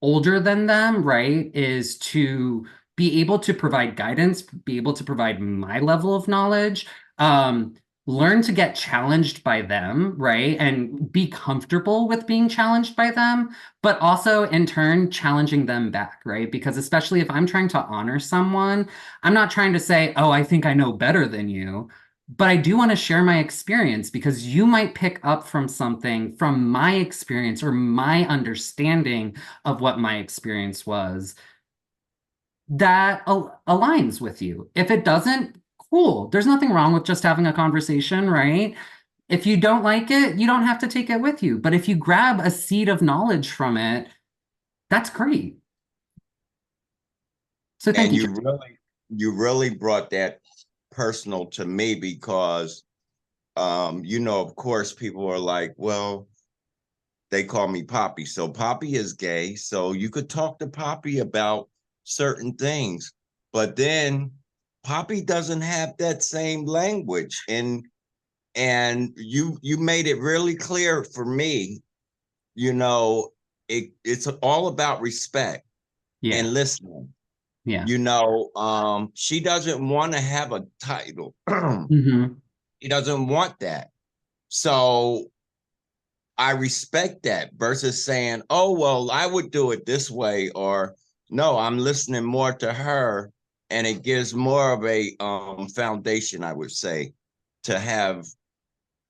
older than them, right, is to be able to provide guidance, be able to provide my level of knowledge, learn to get challenged by them, right, and be comfortable with being challenged by them, but also in turn challenging them back, right? Because especially if I'm trying to honor someone, I'm not trying to say, oh, I think I know better than you. But I do want to share my experience, because you might pick up from something from my experience or my understanding of what my experience was that aligns with you. If it doesn't, cool. There's nothing wrong with just having a conversation, right? If you don't like it, you don't have to take it with you. But if you grab a seed of knowledge from it, that's great. So thank you. You really brought that personal to me, because you know, of course, people are like, well, they call me Poppy, so Poppy is gay, so you could talk to Poppy about certain things. But then Poppy doesn't have that same language. And you made it really clear for me, you know, it's all about respect and listening. Yeah. You know, she doesn't want to have a title. She doesn't want that. So I respect that versus saying, oh, well, I would do it this way, or no, I'm listening more to her. And it gives more of a foundation, I would say, to have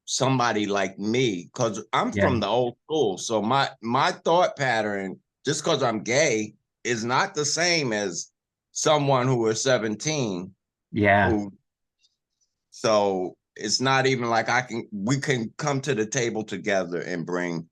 somebody like me, because I'm from the old school. So my thought pattern, just because I'm gay, is not the same as someone who is 17. So it's not even like we can come to the table together and bring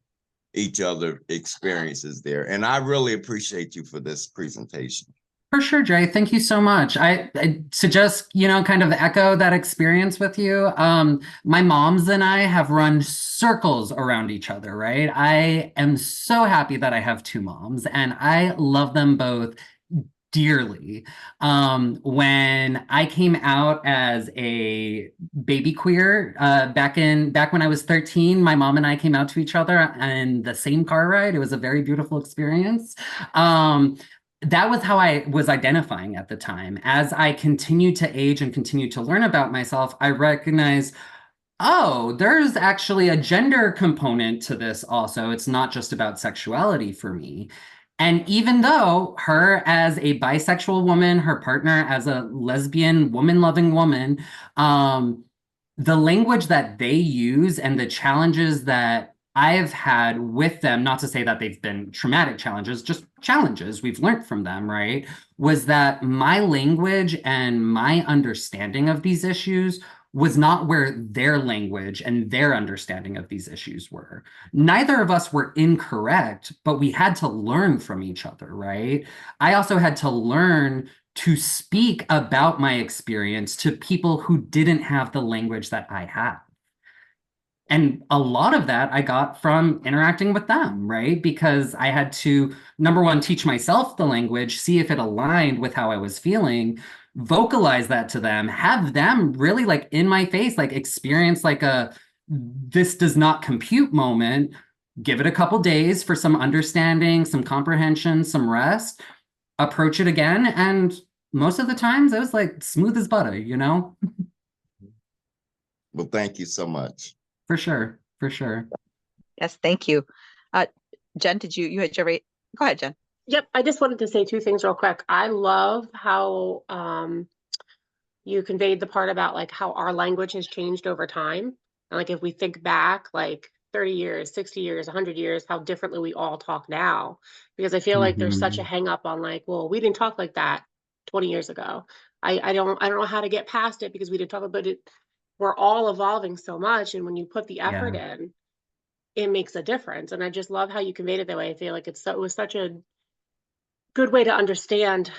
each other experiences there. And I really appreciate you for this presentation. For sure, Jay. Thank you so much. I to just, you know, kind of echo that experience with you. My moms and I have run circles around each other, right? I am so happy that I have two moms, and I love them both dearly. When I came out as a baby queer, back when I was 13, my mom and I came out to each other in the same car ride. It was a very beautiful experience. That was how I was identifying at the time. As I continued to age and continued to learn about myself, I recognized, oh, there's actually a gender component to this also. It's not just about sexuality for me. And even though her as a bisexual woman, her partner as a lesbian, woman-loving woman, the language that they use and the challenges that I've had with them, not to say that they've been traumatic challenges, just challenges we've learned from them, right? Was that my language and my understanding of these issues was not where their language and their understanding of these issues were. Neither of us were incorrect, but we had to learn from each other, right? I also had to learn to speak about my experience to people who didn't have the language that I had. And a lot of that I got from interacting with them, right? Because I had to, number one, teach myself the language, see if it aligned with how I was feeling, vocalize that to them, have them really like in my face, like experience like a, this does not compute moment, give it a couple days for some understanding, some comprehension, some rest, approach it again. And most of the times it was like smooth as butter, you know? Well, thank you so much. For sure, for sure. Yes, thank you. Jen, you had your rate? Go ahead, Jen. Yep, I just wanted to say two things real quick. I love how you conveyed the part about like how our language has changed over time. And like if we think back like 30 years, 60 years, 100 years, how differently we all talk now. Because I feel like there's such a hang up on like, well, we didn't talk like that 20 years ago. I don't know how to get past it because we didn't talk about it. We're all evolving so much. And when you put the effort in, it makes a difference. And I just love how you conveyed it that way. I feel like it was such a good way to understand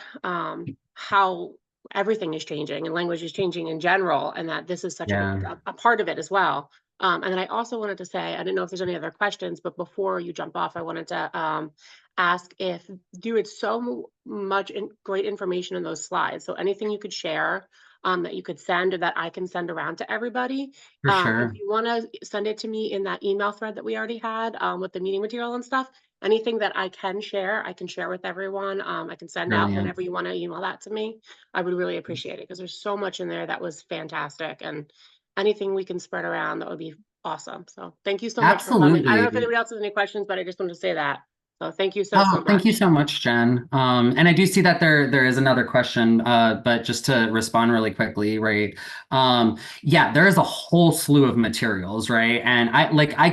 how everything is changing and language is changing in general, and that this is such a part of it as well. And then I also wanted to say, I didn't know if there's any other questions, but before you jump off, I wanted to ask if you had so much great information in those slides. So anything you could share that you could send or that I can send around to everybody. For sure. If you want to send it to me in that email thread that we already had with the meeting material and stuff, anything that I can share with everyone. I can send out whenever you want to email that to me. I would really appreciate it because there's so much in there that was fantastic, and anything we can spread around, that would be awesome. So thank you so much for coming. I don't know if anybody else has any questions, but I just wanted to say that. So thank you so much. Thank you so much, Jen. And I do see that there is another question, but just to respond really quickly, right? Yeah, there is a whole slew of materials, right? And I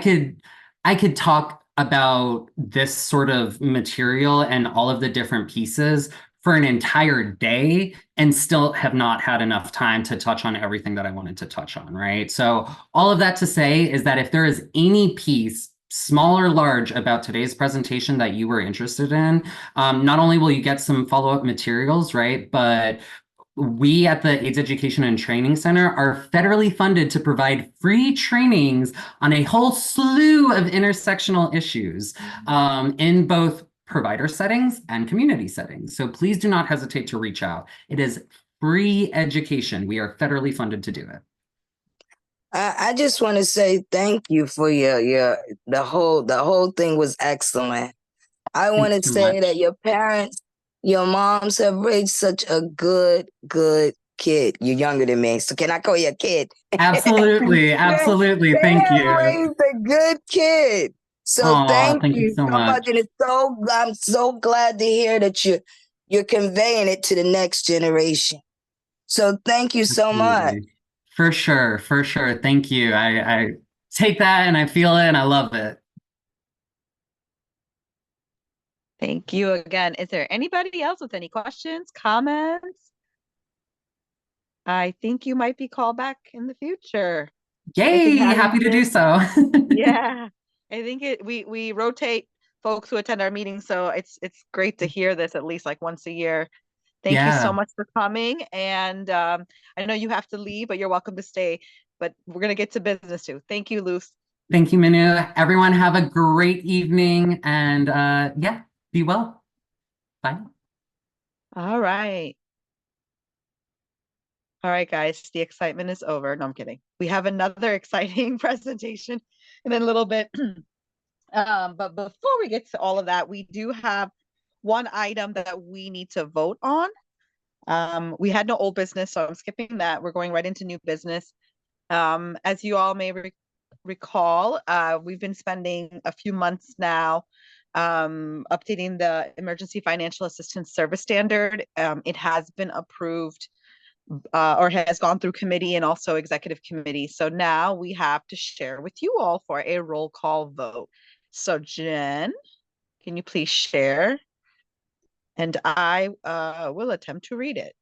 could talk about this sort of material and all of the different pieces for an entire day and still have not had enough time to touch on everything that I wanted to touch on, right? So all of that to say is that if there is any piece, small or large, about today's presentation that you were interested in, not only will you get some follow-up materials, right, but we at the AIDS Education and Training Center are federally funded to provide free trainings on a whole slew of intersectional issues in both provider settings and community settings. So please do not hesitate to reach out. It is free education. We are federally funded to do it. I just want to say thank you for the whole thing was excellent. I want to Thanks so say much. that your parents, your moms have raised such a good kid. You're younger than me, so can I call you a kid? Absolutely, absolutely. They Thank have you. raised a good kid. So Oh, thank you so so much. much. And I'm so glad to hear that you're conveying it to the next generation. So thank you so much. Absolutely. For sure, for sure. Thank you. I take that and I feel it and I love it. Thank you again. Is there anybody else with any questions, comments? I think you might be called back in the future. Yay, happy to do so. Yeah, I think we rotate folks who attend our meetings, so it's great to hear this at least like once a year. Thank you so Yeah. much for coming, and I know you have to leave, but you're welcome to stay. But we're gonna get to business too. Thank you, Luce. Thank you, Manu. Everyone have a great evening and yeah, be well. Bye. All right. All right, guys, the excitement is over. No, I'm kidding. We have another exciting presentation in a little bit. But before we get to all of that, we do have one item that we need to vote on. We had no old business, so I'm skipping that. We're going right into new business. As you all may recall, we've been spending a few months now updating the Emergency Financial Assistance Service Standard. It has been approved or has gone through committee and also executive committee. So now we have to share with you all for a roll call vote. So Jen, can you please share? And I will attempt to read it.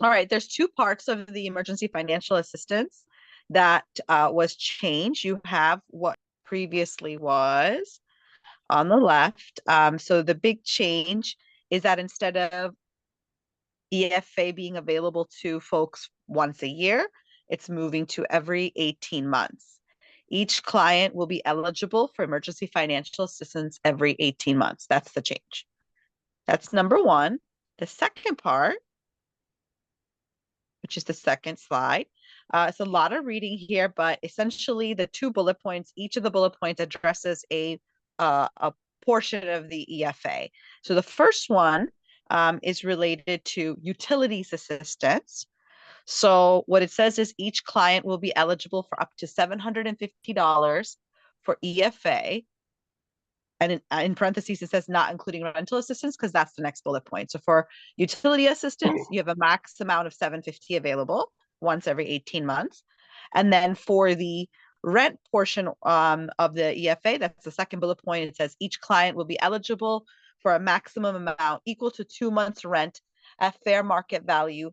All right, there's two parts of the emergency financial assistance that was changed. You have what previously was on the left. So the big change is that instead of EFA being available to folks once a year, it's moving to every 18 months. Each client will be eligible for emergency financial assistance every 18 months. That's the change. That's number one. The second part, which is the second slide, it's a lot of reading here, but essentially the two bullet points, each of the bullet points addresses a portion of the EFA. So the first one is related to utilities assistance. So what it says is each client will be eligible for up to $750 for EFA. And in parentheses, it says not including rental assistance because that's the next bullet point. So for utility assistance, you have a max amount of $750 available once every 18 months. And then for the rent portion of the EFA, that's the second bullet point. It says each client will be eligible for a maximum amount equal to 2 months rent at fair market value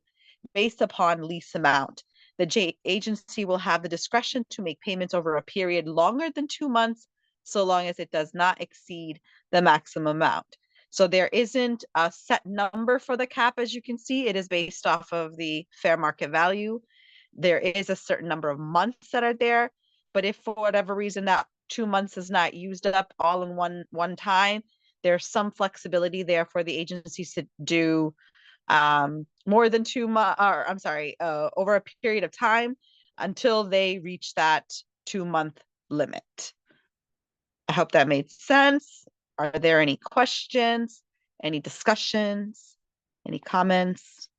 based upon lease amount. The agency will have the discretion to make payments over a period longer than 2 months, so long as it does not exceed the maximum amount. So there isn't a set number for the cap, as you can see. It is based off of the fair market value. There is a certain number of months that are there, but if for whatever reason that 2 months is not used up all in one time, there's some flexibility there for the agencies to do more than 2 months, or I'm sorry, over a period of time until they reach that 2-month limit. I hope that made sense. Are there any questions, any discussions, any comments?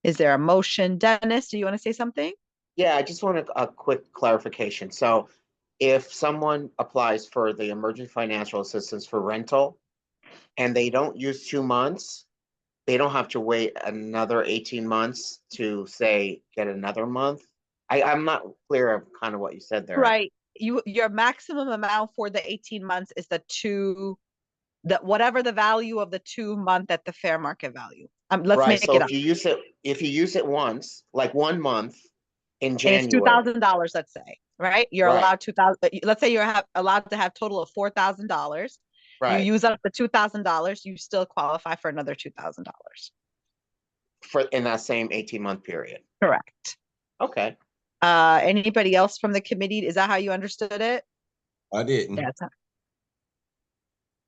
Is there a motion? Dennis, do you want to say something? Yeah, I just want a quick clarification. So if someone applies for the emergency financial assistance for rental and they don't use 2 months, they don't have to wait another 18 months to say get another month. I'm not clear of kind of what you said there. Right. Your maximum amount for the 18 months is whatever the value of the 2 month at the fair market value. Let's Right. make So it up. if you use it once, like 1 month in And it's January, $2,000, let's say, right? You're Right. allowed 2,000. Let's say you're allowed to have total of $4,000. You Right. use up the $2,000, you still qualify for another $2,000. for in that same 18-month period. Correct. Okay. Anybody else from the committee? Is that how you understood it? I didn't. Yeah,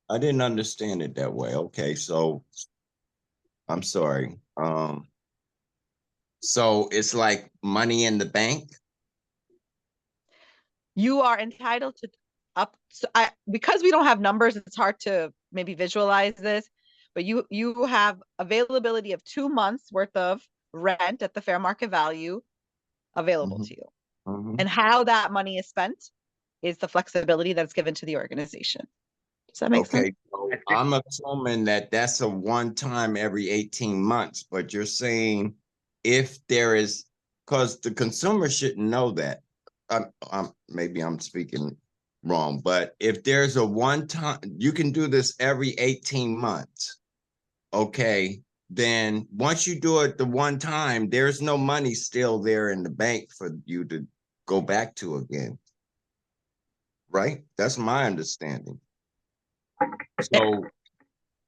I didn't understand it that way. Okay, so I'm sorry. So it's like money in the bank? you are entitled to because we don't have numbers, it's hard to maybe visualize this, but you have availability of 2 months worth of rent at the fair market value available to you. And how that money is spent is the flexibility that's given to the organization. Does that make sense? Okay, so I'm assuming that that's a one time every 18 months, but you're saying if there is, because the consumer shouldn't know that. Maybe I'm speaking wrong, but if there's a one time, you can do this every 18 months. Okay, then once you do it the one time, there's no money still there in the bank for you to go back to again. Right? That's my understanding. So,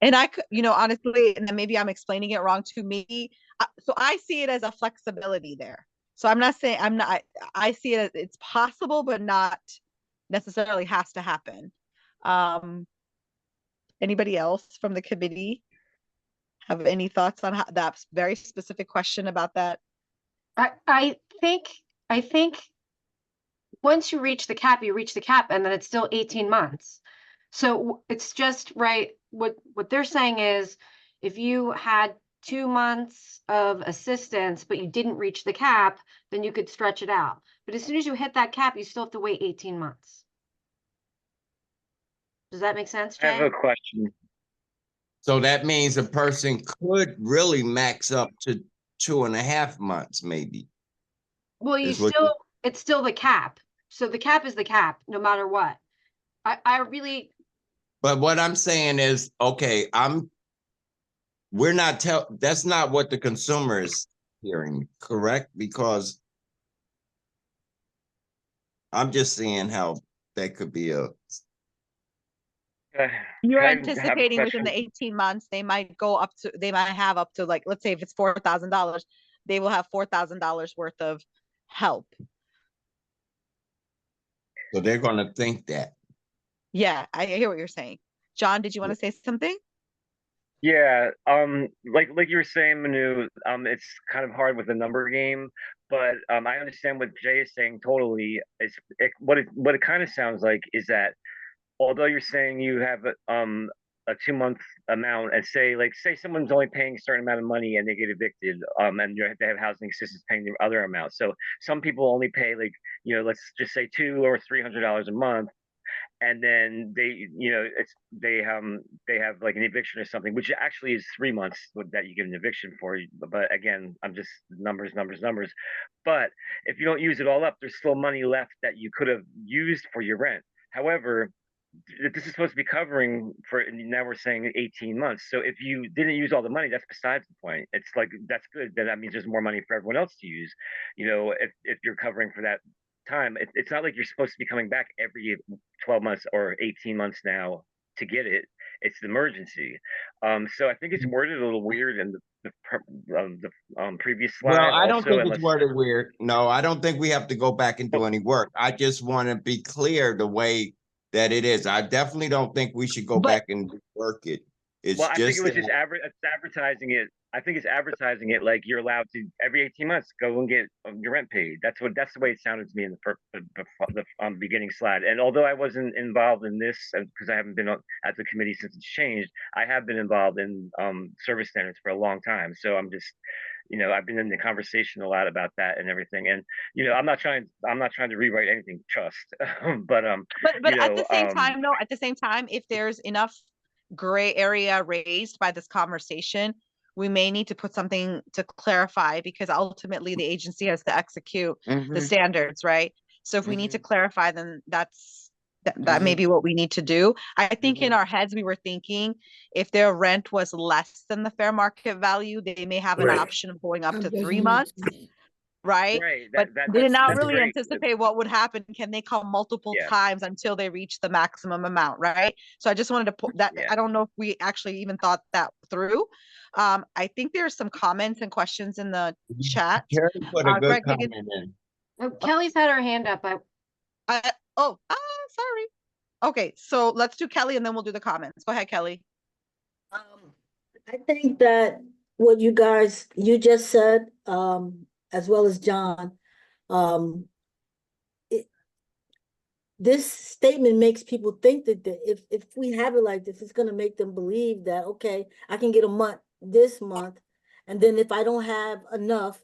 and I could, honestly, and then maybe I'm explaining it wrong to me. So I see it as a flexibility there. So I'm not saying I see it as it's possible, but not necessarily has to happen. Anybody else from the committee have any thoughts on that very specific question about that? I think once you reach the cap, you reach the cap, and then it's still 18 months. So it's just right. What they're saying is, if you had 2 months of assistance, but you didn't reach the cap, then you could stretch it out. But as soon as you hit that cap, you still have to wait 18 months. Does that make sense, Jay? I have a question. So that means a person could really max up to 2.5 months, maybe. Well, it's still the cap. So the cap is the cap, no matter what. I really. But what I'm saying is, okay, that's not what the consumer is hearing, correct? Because I'm just seeing how that could be You're anticipating within the 18 months, they might have up to, like, let's say if it's $4,000, they will have $4,000 worth of help. So they're going to think that. Yeah, I hear what you're saying. John, did you want to say something? Yeah, like you were saying, Manu, it's kind of hard with the number game, but I understand what Jay is saying totally. What it kind of sounds like is that although you're saying you have a 2 month amount, and say someone's only paying a certain amount of money and they get evicted, and they have housing assistance paying the other amount. So some people only pay let's just say $200 or $300 a month. And then they have like an eviction or something, which actually is 3 months that you get an eviction for. But again, I'm just numbers. But if you don't use it all up, there's still money left that you could have used for your rent. However, this is supposed to be covering for, now we're saying 18 months. So if you didn't use all the money, that's besides the point. It's like, that's good. Then that means there's more money for everyone else to use. If you're covering for that time, it's not like you're supposed to be coming back every 12 months or 18 months now to get it. It's an emergency. So I think it's worded a little weird in the previous slide. Well, I don't think it's worded weird. No, I don't think we have to go back and do any work. I just want to be clear the way that it is. I definitely don't think we should go back and work it. I think it was just advertising it. I think it's advertising it like you're allowed to every 18 months go and get your rent paid. That's the way it sounded to me in the beginning slide. And although I wasn't involved in this because I haven't been at the committee since it's changed, I have been involved in service standards for a long time. So I'm just, I've been in the conversation a lot about that and everything. And I'm not trying to rewrite anything, trust. but at the same time, if there's enough gray area raised by this conversation, we may need to put something to clarify, because ultimately the agency has to execute the standards, right? So if we need to clarify, then that may be what we need to do. I think in our heads, we were thinking if their rent was less than the fair market value, they may have an option of going up to 3 months. Right. But they did not really anticipate what would happen. Can they come multiple times until they reach the maximum amount? Right. So I just wanted to put that. I don't know if we actually even thought that through. I think there's some comments and questions in the chat. Put a good comment in. Kelly's had her hand up. Sorry. Okay, so let's do Kelly and then we'll do the comments. Go ahead, Kelly. I think that what you just said, as well as John, this statement makes people think that if we have it like this, it's gonna make them believe that, okay, I can get a month this month, and then if I don't have enough,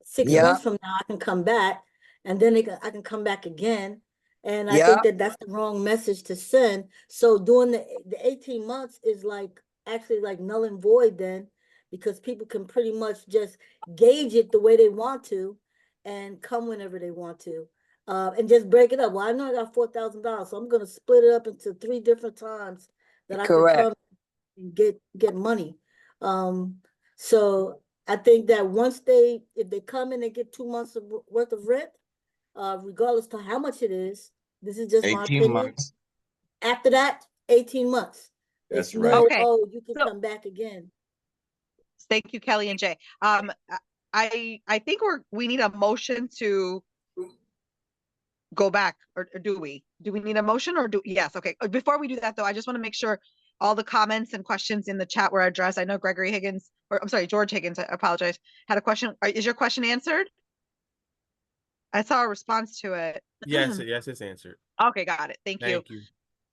6 months from now, I can come back, and then I can come back again. And I think that that's the wrong message to send. So doing the 18 months is like actually like null and void then, because people can pretty much just gauge it the way they want to and come whenever they want to. And just break it up. Well, I know I got $4,000, so I'm going to split it up into 3 different times that I can come and get money. So I think that if they come and they get 2 months worth of rent, regardless to how much it is, this is just my 18 opinion. months. After that, 18 months. That's It's right. no, Okay. oh, you can come back again. Thank you, Kelly and Jay. I think we need a motion to go back, or do we need a motion, or yes? Okay, before we do that though, I just want to make sure all the comments and questions in the chat were addressed. I know Gregory Higgins, or I'm sorry, George Higgins, I apologize, had a question. Is your question answered? I saw a response to it. Yes, it's answered. Okay, got it. Thank you. Thank you.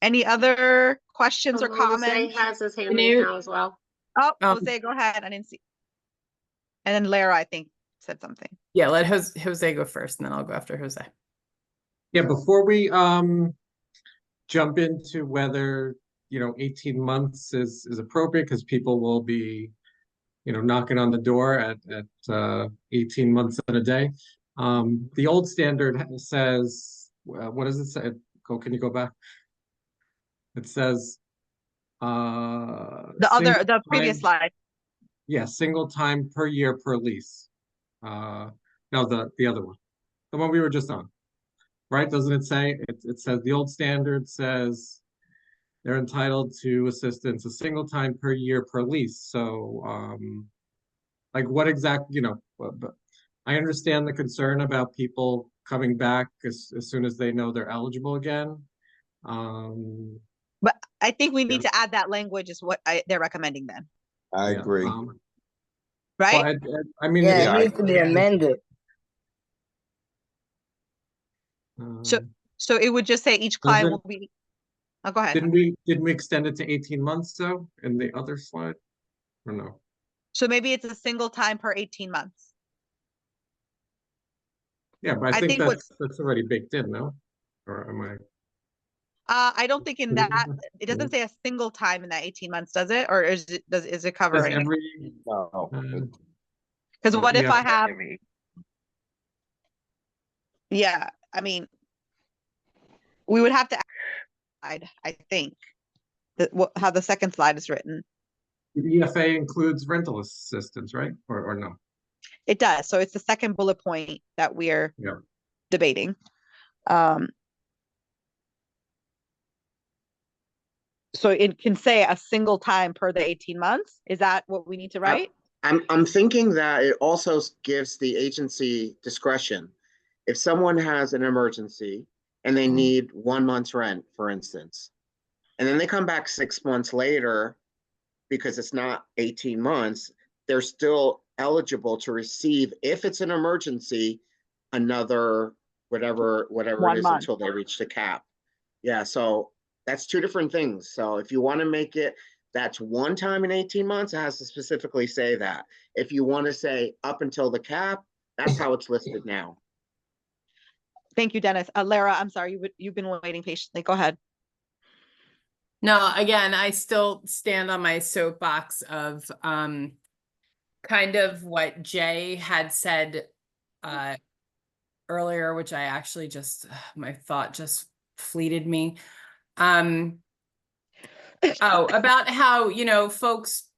Any other questions or Jose comments? has his hand raised now as well. Oh, Jose, go ahead. I didn't see. And then Lara, I think, said something. Yeah, let Jose go first, and then I'll go after Jose. Yeah, before we jump into whether 18 months is appropriate, because people will be knocking on the door at 18 months in a day. The old standard says, what does it say? Can you go back? It says The previous slide. Yeah, single time per year per lease. No, the other one, the one we were just on. Right? Doesn't it say? It says the old standard says they're entitled to assistance a single time per year per lease. So, like what exact, but I understand the concern about people coming back as soon as they know they're eligible again. But I think we need to add that language is what they're recommending then. I agree. Right? Well, I mean, it needs to be amended. So it would just say each client will be. Oh, go ahead. Didn't we extend it to 18 months though in the other slide, or no? So maybe it's a single time per 18 months. Yeah, but I think that's already baked in, no? Or am I? I don't think in that it doesn't say a single time in that 18 months, does it? Or is it covering it? No. Because what if I have? Yeah, I mean, we would have to add, I think, how the second slide is written. The EFA includes rental assistance, right? Or no? It does. So it's the second bullet point that we're debating. So it can say a single time per the 18 months. Is that what we need to write? I'm thinking that it also gives the agency discretion. If someone has an emergency and they need 1 month's rent, for instance, and then they come back 6 months later because it's not 18 months, they're still eligible to receive, if it's an emergency, another whatever it is until they reach the cap. Yeah, so that's 2 different things. So if you want to make it that's one time in 18 months, it has to specifically say that. If you want to say up until the cap, that's how it's listed now. Thank you, Dennis. Lara, I'm sorry, you've been waiting patiently. Go ahead. No, again, I still stand on my soapbox of kind of what Jay had said earlier, which I actually just, my thought just fleeted me. About how, folks,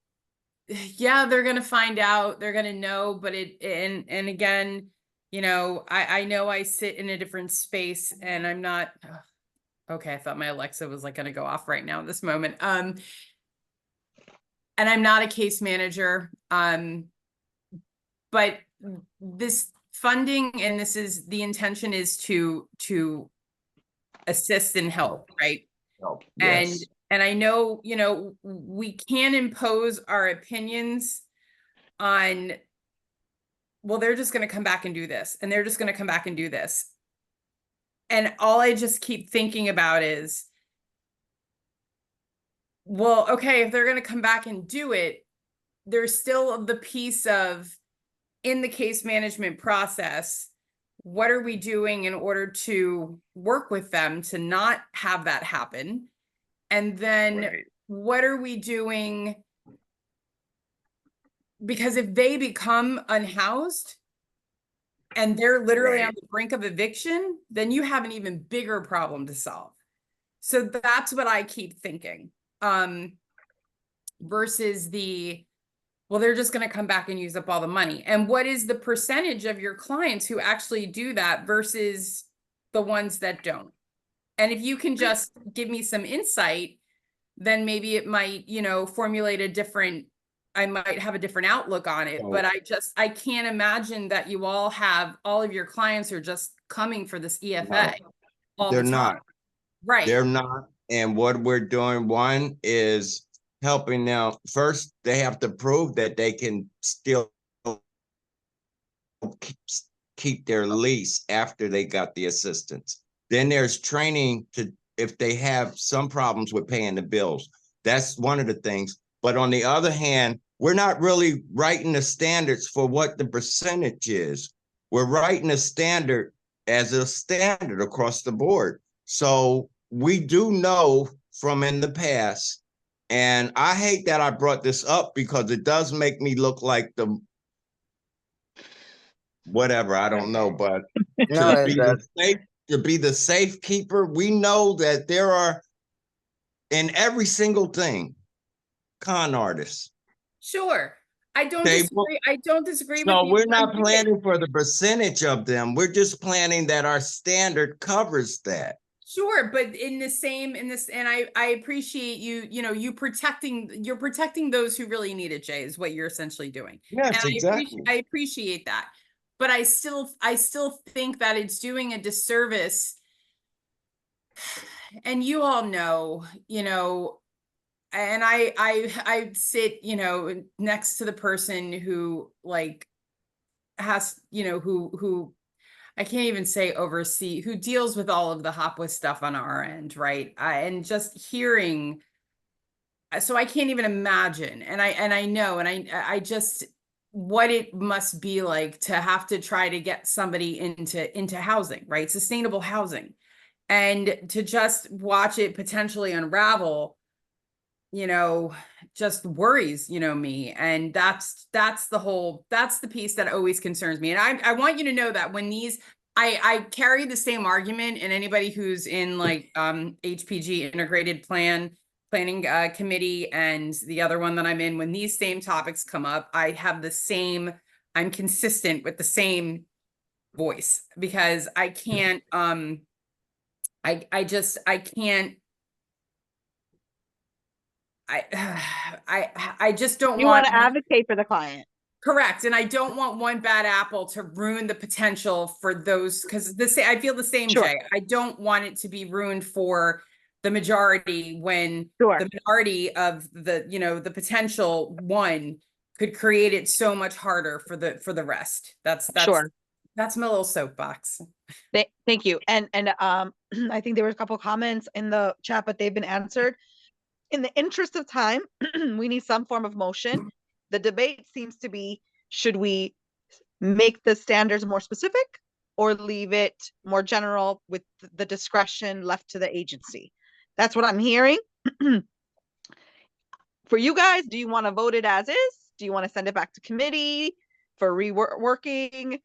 yeah, they're going to find out, they're going to know, but and again, I know I sit in a different space and I'm not, okay, I thought my Alexa was like going to go off right now at this moment. And I'm not a case manager, but this funding, and the intention is to assist and help, right? And Yes. and I know, you know, we can impose our opinions on, well, they're just going to come back and do this, and they're just going to come back and do this. And all I just keep thinking about is, well, okay, if they're going to come back and do it, there's still the piece of, in the case management process, what are we doing in order to work with them to not have that happen? And then what are we doing? Because if they become unhoused and they're literally on the brink of eviction, then you have an even bigger problem to solve. So that's what I keep thinking. Versus the, well, they're just going to come back and use up all the money. And what is the percentage of your clients who actually do that versus the ones that don't? And if you can just give me some insight, then maybe it might, you know, formulate a different, I might have a different outlook on it. But I can't imagine that you all have, all of your clients are just coming for this EFA all the They're time. not. Right. They're not. And what we're doing, one is helping them. First, they have to prove that they can still keep their lease after they got the assistance. Then there's training to, if they have some problems with paying the bills. That's one of the things. But on the other hand, we're not really writing the standards for what the percentage is. We're writing a standard as a standard across the board. So we do know from in the past, and I hate that I brought this up because it does make me look like the whatever, I don't know, but No, it does. to be the safe keeper, we know that there are in every single thing con artists. Sure. I don't They disagree. I don't disagree with So you. we're not planning for the percentage of them. We're just planning that our standard covers that. Sure, but in this, and I appreciate you, you know, you're protecting those who really need it, Jay, is what you're essentially doing. Yes, And exactly. I appreciate that. But I still think that it's doing a disservice. And you all know, you know, and I sit, you know, next to the person who like has, you know, who I can't even say oversee, who deals with all of the HOPWA stuff on our end, right? And just hearing, so I can't even imagine. And I know, and I just, what it must be like to have to try to get somebody into housing, right? Sustainable housing. And to just watch it potentially unravel, you know, just worries, you know, me. And that's the piece that always concerns me. And I want you to know that when these, I carry the same argument, and anybody who's in like HPG integrated planning committee and the other one that I'm in, when these same topics come up, I have the same, I'm consistent with the same voice, because I can't, I can't, I just don't You want to advocate for the client. Correct. And I don't want one bad apple to ruin the potential for those, because I feel the same, Sure. Jay. I don't want it to be ruined for the majority when Sure. the minority of the, you know, the potential one could create it so much harder for the rest. That's Sure. That's my little soapbox. Thank you. And I think there were a couple comments in the chat, but they've been answered. In the interest of time, we need some form of motion. The debate seems to be, should we make the standards more specific or leave it more general with the discretion left to the agency? That's what I'm hearing. For you guys, do you want to vote it as is? Do you want to send it back to committee for reworking?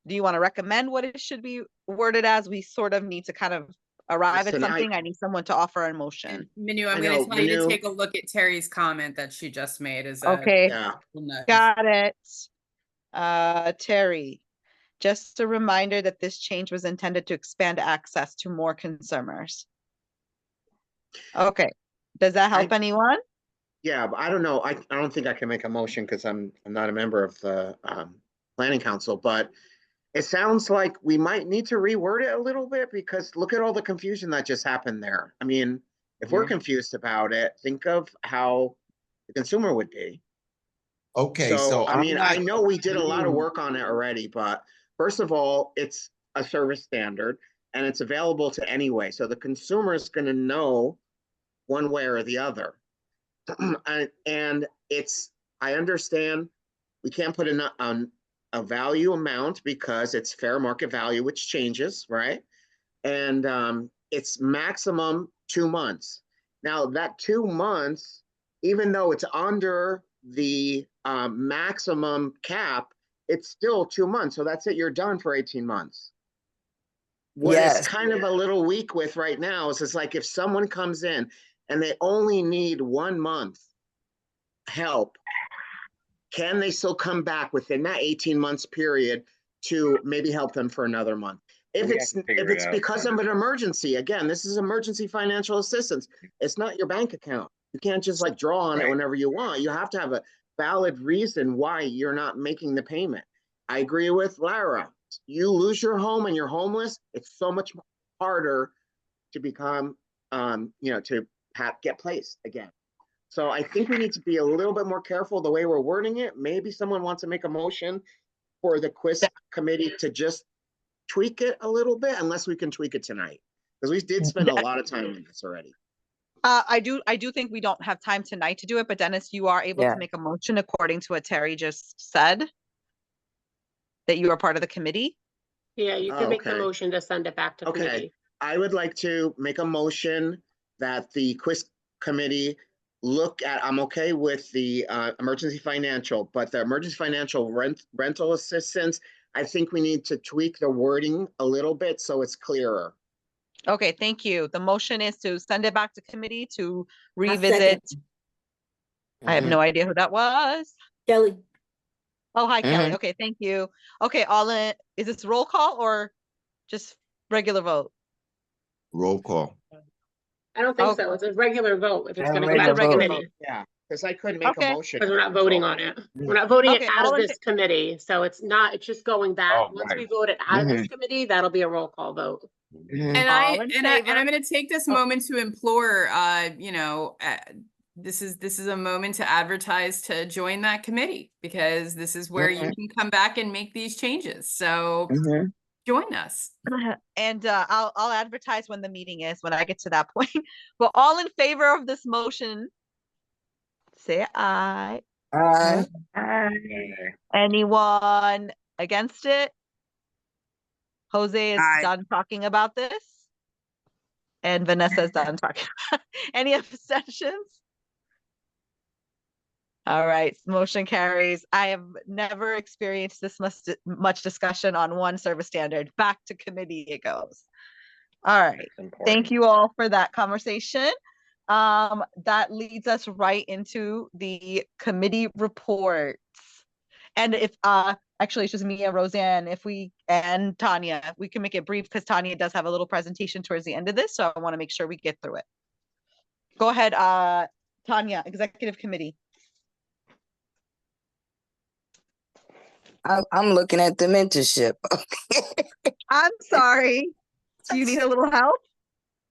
Do you want to recommend what it should be worded as? We sort of need to kind of arrive at something. I need someone to offer a motion. Manu, I'm going to tell you to take a look at Terry's comment that she just made. Okay, got it. Terry, just a reminder that this change was intended to expand access to more consumers. Okay, does that help anyone? Yeah, but I don't know. I don't think I can make a motion because I'm not a member of the planning council, but it sounds like we might need to reword it a little bit, because look at all the confusion that just happened there. I mean, If we're confused about it, think of how the consumer would be. Okay, so I I'm mean, I not know we did a lot of work on it already, but first of all, it's a service standard and it's available to anyway. So the consumer is going to know one way or the other. And I understand we can't put a value amount because it's fair market value, which changes, right? And it's maximum 2 months. Now that 2 months, even though it's under the maximum cap, it's still 2 months. So that's it. You're done for 18 months. What it's Yes. kind of a little weak with right now is it's like if someone comes in and they only need 1 month help, can they still come back within that 18 months period to maybe help them for another month? If We have it's to figure it out. because of an emergency, again, this is emergency financial assistance. It's not your bank account. You can't just like draw on it whenever you want. You have to have a valid reason why you're not making the payment. I agree with Lara. You lose your home and you're homeless, it's so much harder to become, to get placed again. So I think we need to be a little bit more careful the way we're wording it. Maybe someone wants to make a motion for the quiz committee to just tweak it a little bit, unless we can tweak it tonight, because we did spend a lot of time on this already. I do think we don't have time tonight to do it, but Dennis, you are able Yeah. to make a motion according to what Terry just said, that you are part of the committee. Yeah, you can make the Okay. motion to send it back to Okay, committee. I would like to make a motion that the quiz committee look at, I'm okay with the emergency financial, but the emergency financial rental assistance, I think we need to tweak the wording a little bit so it's clearer. Okay, thank you. The motion is to send it back to committee to I revisit. second. I have no idea who that was. Kelly. Oh, hi, Kelly. Okay, thank you. Okay, is this roll call or just regular vote? roll call. I don't think so. It's a regular vote if it's Yeah, gonna go regular back to vote. committee. Yeah, because I couldn't make a Okay. motion. Because we're not voting on it. We're not voting it Okay, out all of in this committee, so it's just going back. Oh, Once right. we vote it out of this committee, that'll be a roll call vote. And All in I'm favor? going to take this moment to implore, this is a moment to advertise to join that committee, because this is where you can come back and make these changes. So join us. And I'll advertise when the meeting is, when I get to that point. But all in favor of this motion, say aye. Aye. Anyone against it? Jose is Aye. done talking about this. And Vanessa is done talking. Any abstentions? All right, motion carries. I have never experienced this much discussion on one service standard. Back to committee it goes. All right, thank you all for that conversation. That leads us right into the committee reports. And if actually it's just me and Roseanne, and Tanya, we can make it brief because Tanya does have a little presentation towards the end of this, so I want to make sure we get through it. Go ahead, Tanya, Executive Committee. I'm looking at the mentorship. I'm sorry. Do you need a little help?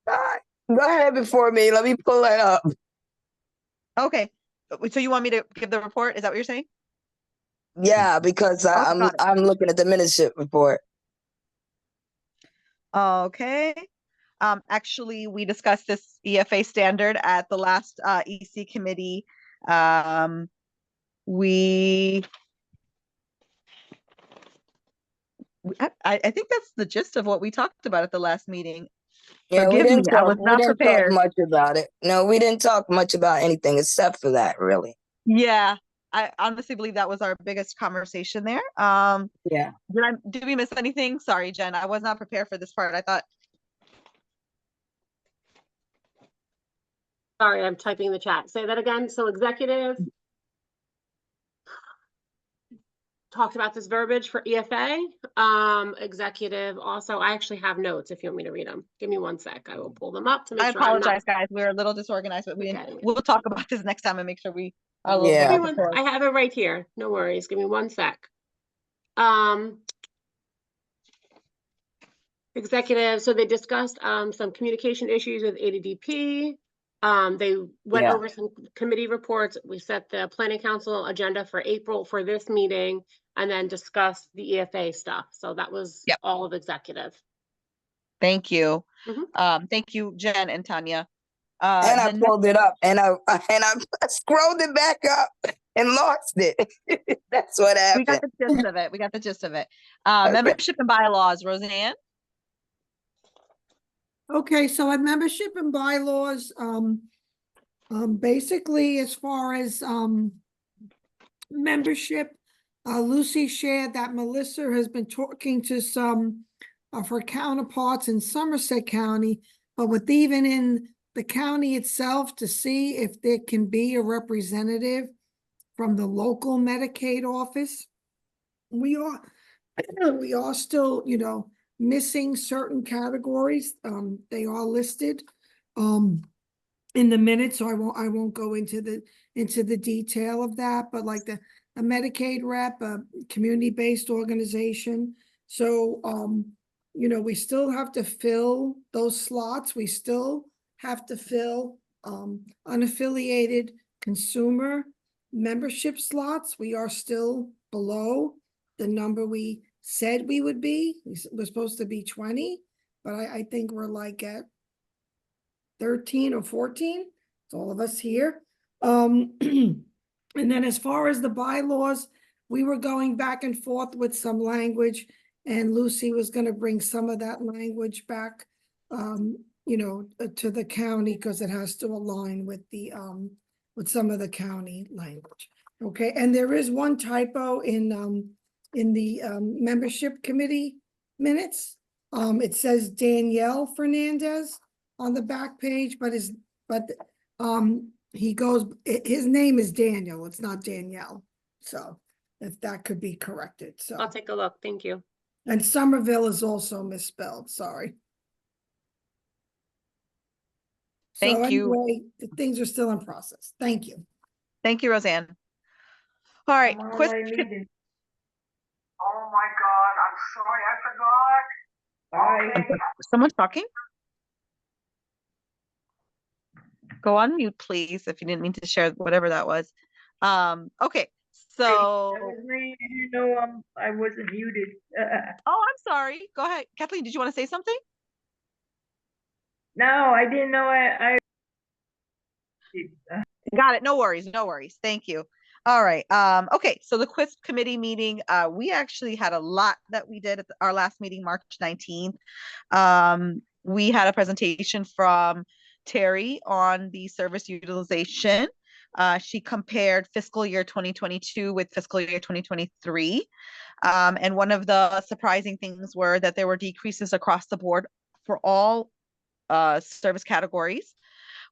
Go ahead before me. Let me pull it up. Okay. So you want me to give the report? Is that what you're saying? Yeah, because got it. I'm looking at the mentorship report. Okay. Actually, we discussed this EFA standard at the last EC committee. I think that's the gist of what we talked about at the last meeting. Yeah, Forgive me, I was not we didn't prepared. talk much about it. No, we didn't talk much about anything except for that, really. Yeah, I honestly believe that was our biggest conversation there. Yeah. Did we miss anything? Sorry, Jen, I was not prepared for this part. I thought. Sorry, I'm typing in the chat. Say that again. So executive talked about this verbiage for EFA. Executive also, I actually have notes if you want me to read them. Give me 1 sec. I will pull them up to make I sure I'm not. apologize, guys. We're a little disorganized, but we'll talk about this next time and make sure we are a little Yeah. more prepared. I have it right here. No worries. Give me 1 sec. Executive, so they discussed some communication issues with ADDP. They went Yeah. over some committee reports. We set the planning council agenda for April for this meeting and then discussed the EFA stuff. So that was Yep. all of executive. Thank you. Mhm. Thank you, Jen and Tanya. And I The next, pulled it up and I scrolled it back up and lost it. That's what we got happened. the gist of it. We got the gist of it. Okay. Membership and bylaws, Roseanne. Okay, so at membership and bylaws, basically as far as, membership, Lucy shared that Melissa has been talking to some of her counterparts in Somerset County, but with even in the county itself to see if there can be a representative from the local Medicaid office. We are still, missing certain categories. They are listed in the minutes, so I won't go into the detail of that, but like a Medicaid rep, a community-based organization. So we still have to fill those slots. We still have to fill unaffiliated consumer membership slots. We are still below the number we said we would be. We're supposed to be 20, but I think we're like at 13 or 14. It's all of us here. And then as far as the bylaws, we were going back and forth with some language, and Lucy was going to bring some of that language back, to the county, because it has to align with the with some of the county language. Okay, and there is one typo in the membership committee minutes. It says Danielle Fernandez on the back page, but his name is Daniel, it's not Danielle. So if that could be corrected, so. I'll take a look. Thank you. And Somerville is also misspelled, sorry. Thank you. Anyway, things are still in process. Thank you. Thank you, Roseanne. All right, I'm on quiz. my meeting. Oh my God, I'm sorry, I forgot. Okay. Someone's talking? Go on mute, please, if you didn't mean to share whatever that was. Okay, so. That was me. You know, I wasn't muted. Oh, I'm sorry. Go ahead. Kathleen, did you want to say something? No, I didn't know I Got it. No worries. No worries. Thank you. All right. Okay. So the quiz committee meeting, we actually had a lot that we did at our last meeting, March 19th. We had a presentation from Terry on the service utilization. She compared fiscal year 2022 with fiscal year 2023. And one of the surprising things were that there were decreases across the board for all service categories.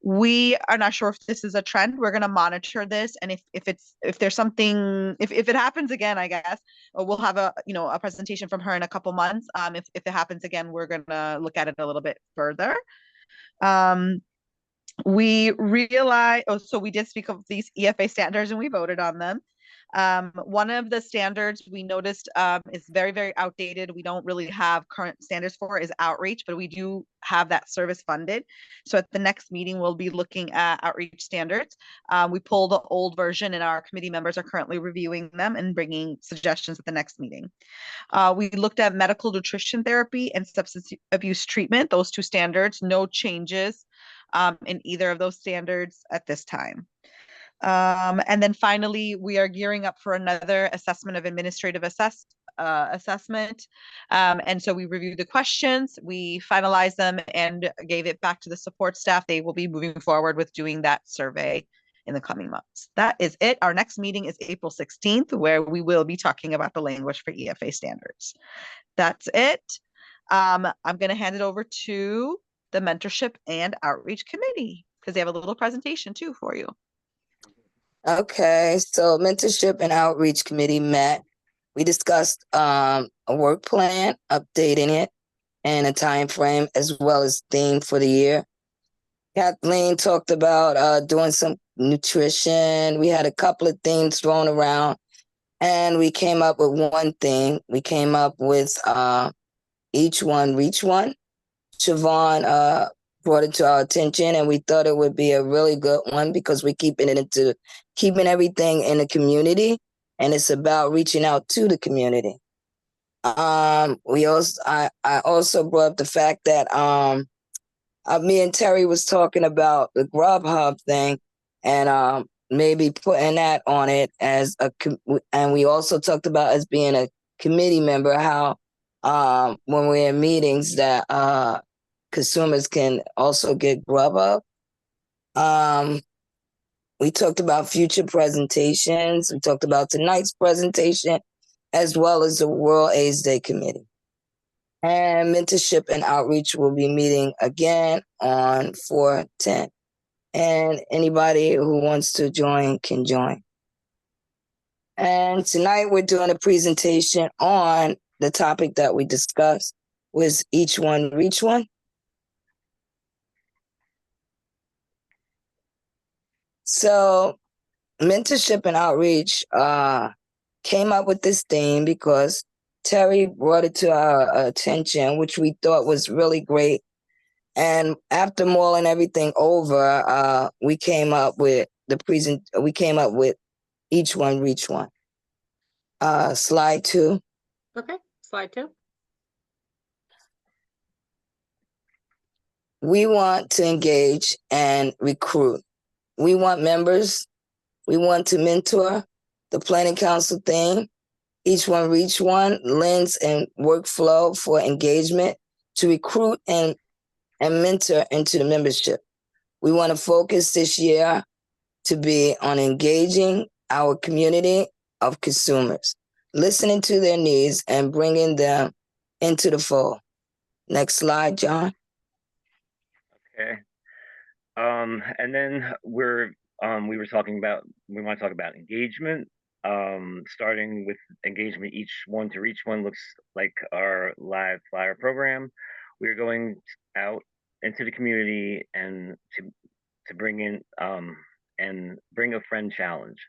We are not sure if this is a trend. We're going to monitor this, and if there's something, if it happens again, I guess we'll have a presentation from her in a couple months. If it happens again, we're going to look at it a little bit further. We realize, so we did speak of these EFA standards and we voted on them. One of the standards we noticed is very, very outdated. We don't really have current standards for is outreach, but we do have that service funded. So at the next meeting, we'll be looking at outreach standards. We pulled the old version and our committee members are currently reviewing them and bringing suggestions at the next meeting. We looked at medical nutrition therapy and substance abuse treatment, those two standards, no changes in either of those standards at this time. And then finally, we are gearing up for another assessment of administrative assessment. And so we reviewed the questions, we finalized them and gave it back to the support staff. They will be moving forward with doing that survey in the coming months. That is it. Our next meeting is April 16th, where we will be talking about the language for EFA standards. That's it. I'm going to hand it over to the Mentorship and Outreach Committee because they have a little presentation too for you. Okay, so Mentorship and Outreach Committee met. We discussed a work plan, updating it, and a time frame, as well as theme for the year. Kathleen talked about doing some nutrition. We had a couple of themes thrown around, and we came up with one theme. We came up with Each One, Reach One. Siobhan brought it to our attention, and we thought it would be a really good one because we're keeping everything in the community, and it's about reaching out to the community. I also brought up the fact that me and Terry was talking about the Grubhub thing, and maybe putting that on it as and we also talked about as being a committee member, how when we're in meetings that consumers can also get Grubhub. We talked about future presentations. We talked about tonight's presentation, as well as the World AIDS Day Committee. And mentorship and outreach will be meeting again on 4/10. And anybody who wants to join can join. And tonight we're doing a presentation on the topic that we discussed, was each one reach one. So mentorship and outreach came up with this theme because Terry brought it to our attention, which we thought was really great. And after mulling everything over, we came up with each one reach one. Slide 2. Okay, slide 2. We want to engage and recruit. We want members. We want to mentor. The Planning Council theme, each one reach one, lens and workflow for engagement to recruit and mentor into the membership. We want to focus this year to be on engaging our community of consumers, listening to their needs and bringing them into the fold. Next slide, John. Okay. And then we want to talk about engagement. Starting with engagement, each one to reach one looks like our live flyer program. We're going out into the community and to bring in and bring a friend challenge.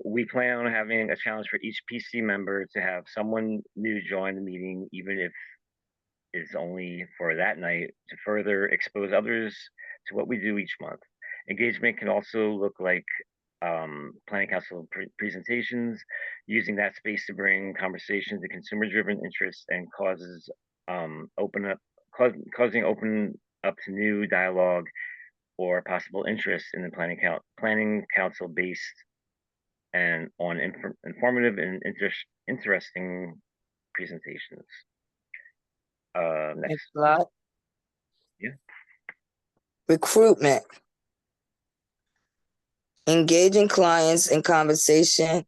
We plan on having a challenge for each PC member to have someone new join the meeting, even if it's only for that night, to further expose others to what we do each month. Engagement can also look like Planning Council presentations, using that space to bring conversations to consumer-driven interests and causing open up to new dialogue or possible interest in the Planning Council based and on informative and interesting presentations. Next slide. Yeah. Recruitment. Engaging clients in conversation,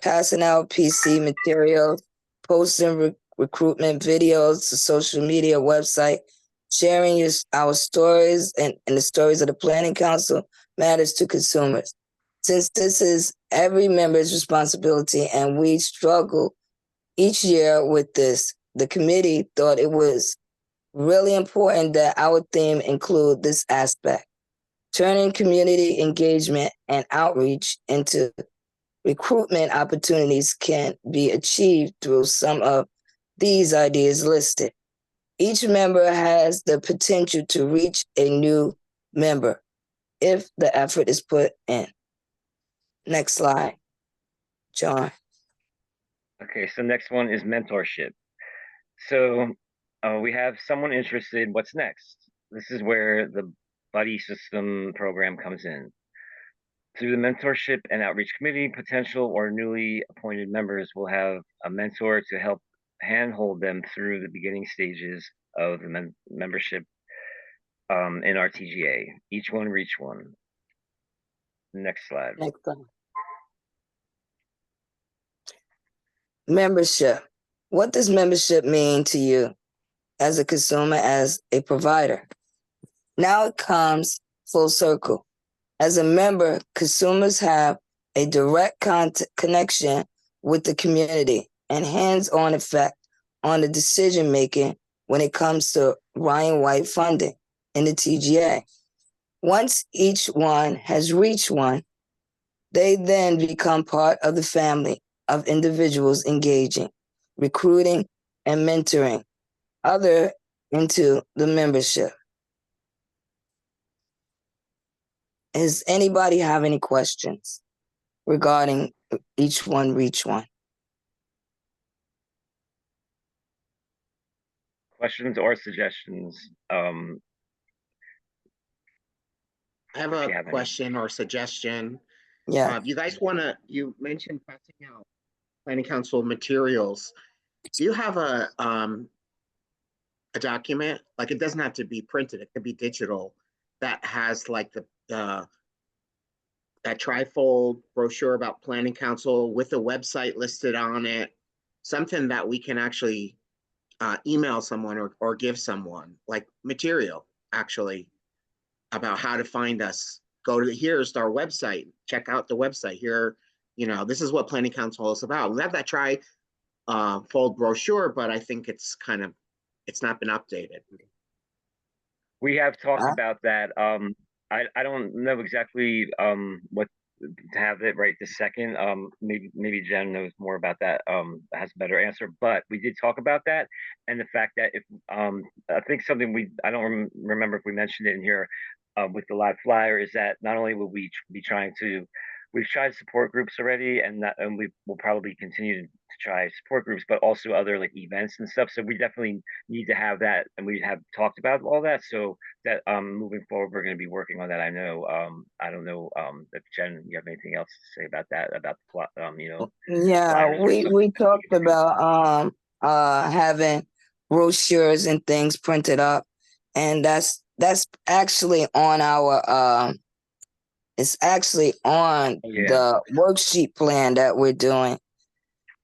passing out PC materials, posting recruitment videos to social media website, sharing our stories and the stories of the Planning Council matters to consumers. Since this is every member's responsibility and we struggle each year with this, the committee thought it was really important that our theme include this aspect. Turning community engagement and outreach into recruitment opportunities can be achieved through some of these ideas listed. Each member has the potential to reach a new member if the effort is put in. Next slide, John. Okay, so next one is mentorship. So we have someone interested. What's next? This is where the buddy system program comes in. Through the mentorship and outreach committee, potential or newly appointed members will have a mentor to help handhold them through the beginning stages of the membership in our TGA. Each one reach one. Next slide. Next slide. Membership. What does membership mean to you as a consumer, as a provider? Now it comes full circle. As a member, consumers have a direct connection with the community and hands-on effect on the decision-making when it comes to Ryan White funding in the TGA. Once each one has reached one, they then become part of the family of individuals engaging, recruiting, and mentoring others into the membership. Does anybody have any questions regarding each one, reach one? Questions or suggestions? I have If a you have any. question or suggestion. Yeah. You mentioned passing out planning council materials. Do you have a document? Like, it doesn't have to be printed, it could be digital, that has like that trifold brochure about planning council with a website listed on it, something that we can actually email someone or give someone, like material actually about how to find us. Go to here's our website, check out the website here. This is what planning council is about. We have that fold brochure, but I think it's not been updated. We have talked about that. I don't know exactly what to have it right this second. Maybe Jen knows more about that. Has a better answer. But we did talk about that, and the fact that if I think something I don't remember if we mentioned it in here with the live flyer, is that not only will we be trying to, we've tried support groups already, and we will probably continue to try support groups, but also other like events and stuff. So we definitely need to have that, and we have talked about all that. So that moving forward, we're going to be working on that. I know. I don't know if Jen, you have anything else to say about that? About the Yeah, we talked about having brochures and things printed up, and that's actually on our it's actually on the worksheet plan that we're doing.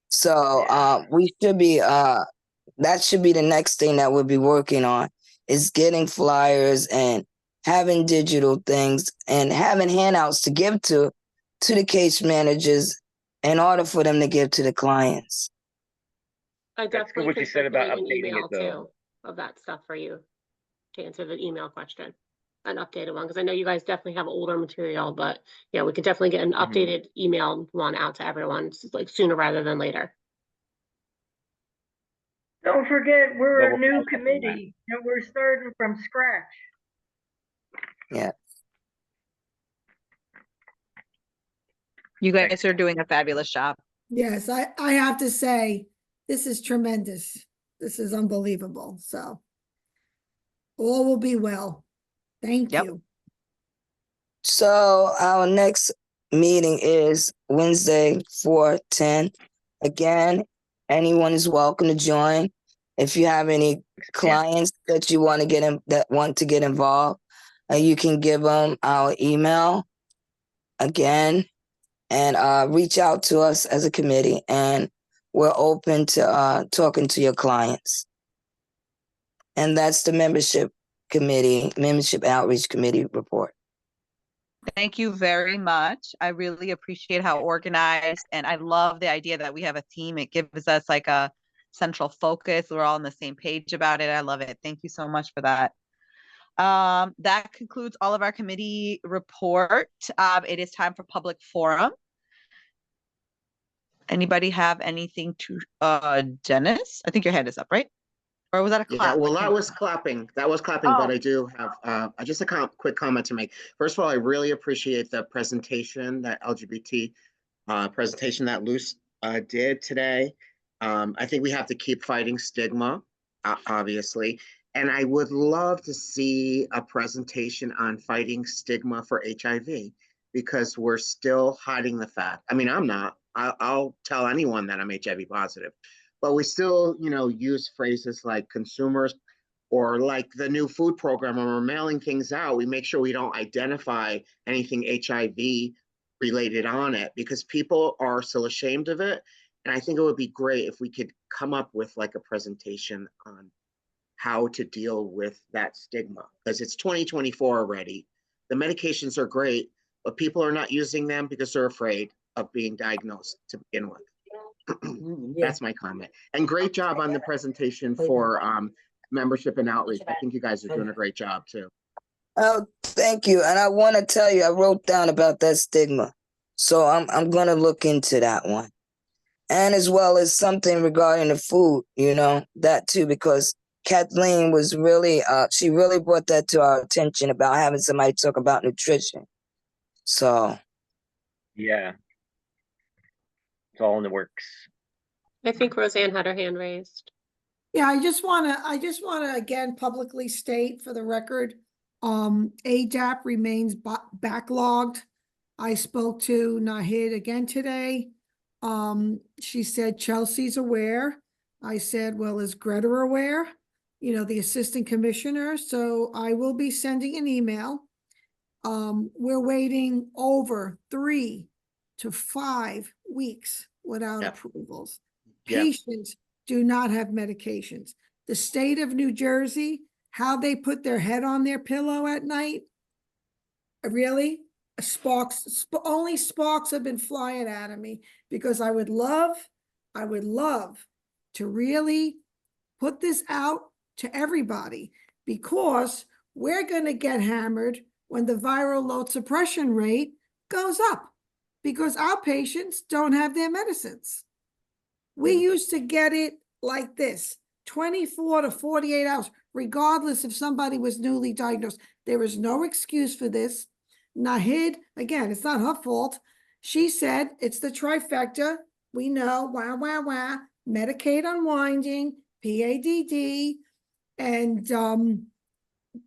So we should be that should be the next thing that we'll be working on, is getting flyers and having digital things and having handouts to give to the case managers in order for them to give to the clients. I That's good definitely what can you said about circulate an updating email it, though. too of that stuff for you to answer the email question, an updated one, because I know you guys definitely have older material, but yeah, we could definitely get an updated email one out to everyone like sooner rather than later. Don't forget, we're a new committee and we're starting from scratch. Yeah. You guys are doing a fabulous job. Yes, I have to say, this is tremendous. This is unbelievable. So all will be well. Thank you. So our next meeting is Wednesday, 4/10. Again, anyone is welcome to join. If you have any clients that you want to get involved, you can give them our email again, and reach out to us as a committee, and we're open to talking to your clients. And that's the membership outreach committee report. Thank you very much. I really appreciate how organized, and I love the idea that we have a team. It gives us like a central focus. We're all on the same page about it. I love it. Thank you so much for that. That concludes all of our committee report. It is time for public forum. Anybody have anything to, Dennis? I think your hand is up, right? Or was that a clap? Yeah, well, that was clapping. But I do have just a quick comment to make. First of all, I really appreciate the presentation, that LGBT presentation that Luce did today. I think we have to keep fighting stigma, obviously. And I would love to see a presentation on fighting stigma for HIV, because we're still hiding the fact. I mean, I'm not. I'll tell anyone that I'm HIV positive. But we still, use phrases like consumers, or like the new food program, when we're mailing things out, we make sure we don't identify anything HIV related on it, because people are still ashamed of it. And I think it would be great if we could come up with like a presentation on how to deal with that stigma, because it's 2024 already. The medications are great, but people are not using them because they're afraid of being diagnosed to begin with. That's my comment. And great job on the presentation for membership and outreach. I think you guys are doing a great job too. Oh, thank you. And I want to tell you, I wrote down about that stigma. So I'm going to look into that one. And as well as something regarding the food, that too, because Kathleen was really, she really brought that to our attention about having somebody talk about nutrition. So, Yeah, it's all in the works. I think Roseanne had her hand raised. Yeah, I just wanna again publicly state for the record, ADAP remains backlogged. I spoke to Nahid again today. She said Chelsea's aware. I said, well, is Greta aware? You know, the assistant commissioner, so I will be sending an email. We're waiting over 3 to 5 weeks without Yeah. approvals. Yeah. Patients do not have medications. The state of New Jersey, how they put their head on their pillow at night, really? Only sparks have been flying out of me, because I would love to really put this out to everybody, because we're gonna get hammered when the viral load suppression rate goes up, because our patients don't have their medicines. We used to get it like this, 24 to 48 hours, regardless if somebody was newly diagnosed. There is no excuse for this. Nahid, again, it's not her fault. She said it's the trifecta. We know, Medicaid unwinding, PADD, and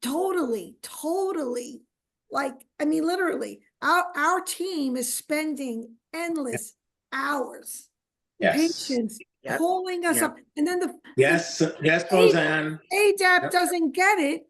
totally, like, I mean, literally, our team is spending endless hours. Yes. Patients Yep. calling us Yep. up, and then Yes, Roseanne. ADAP Yep. doesn't get it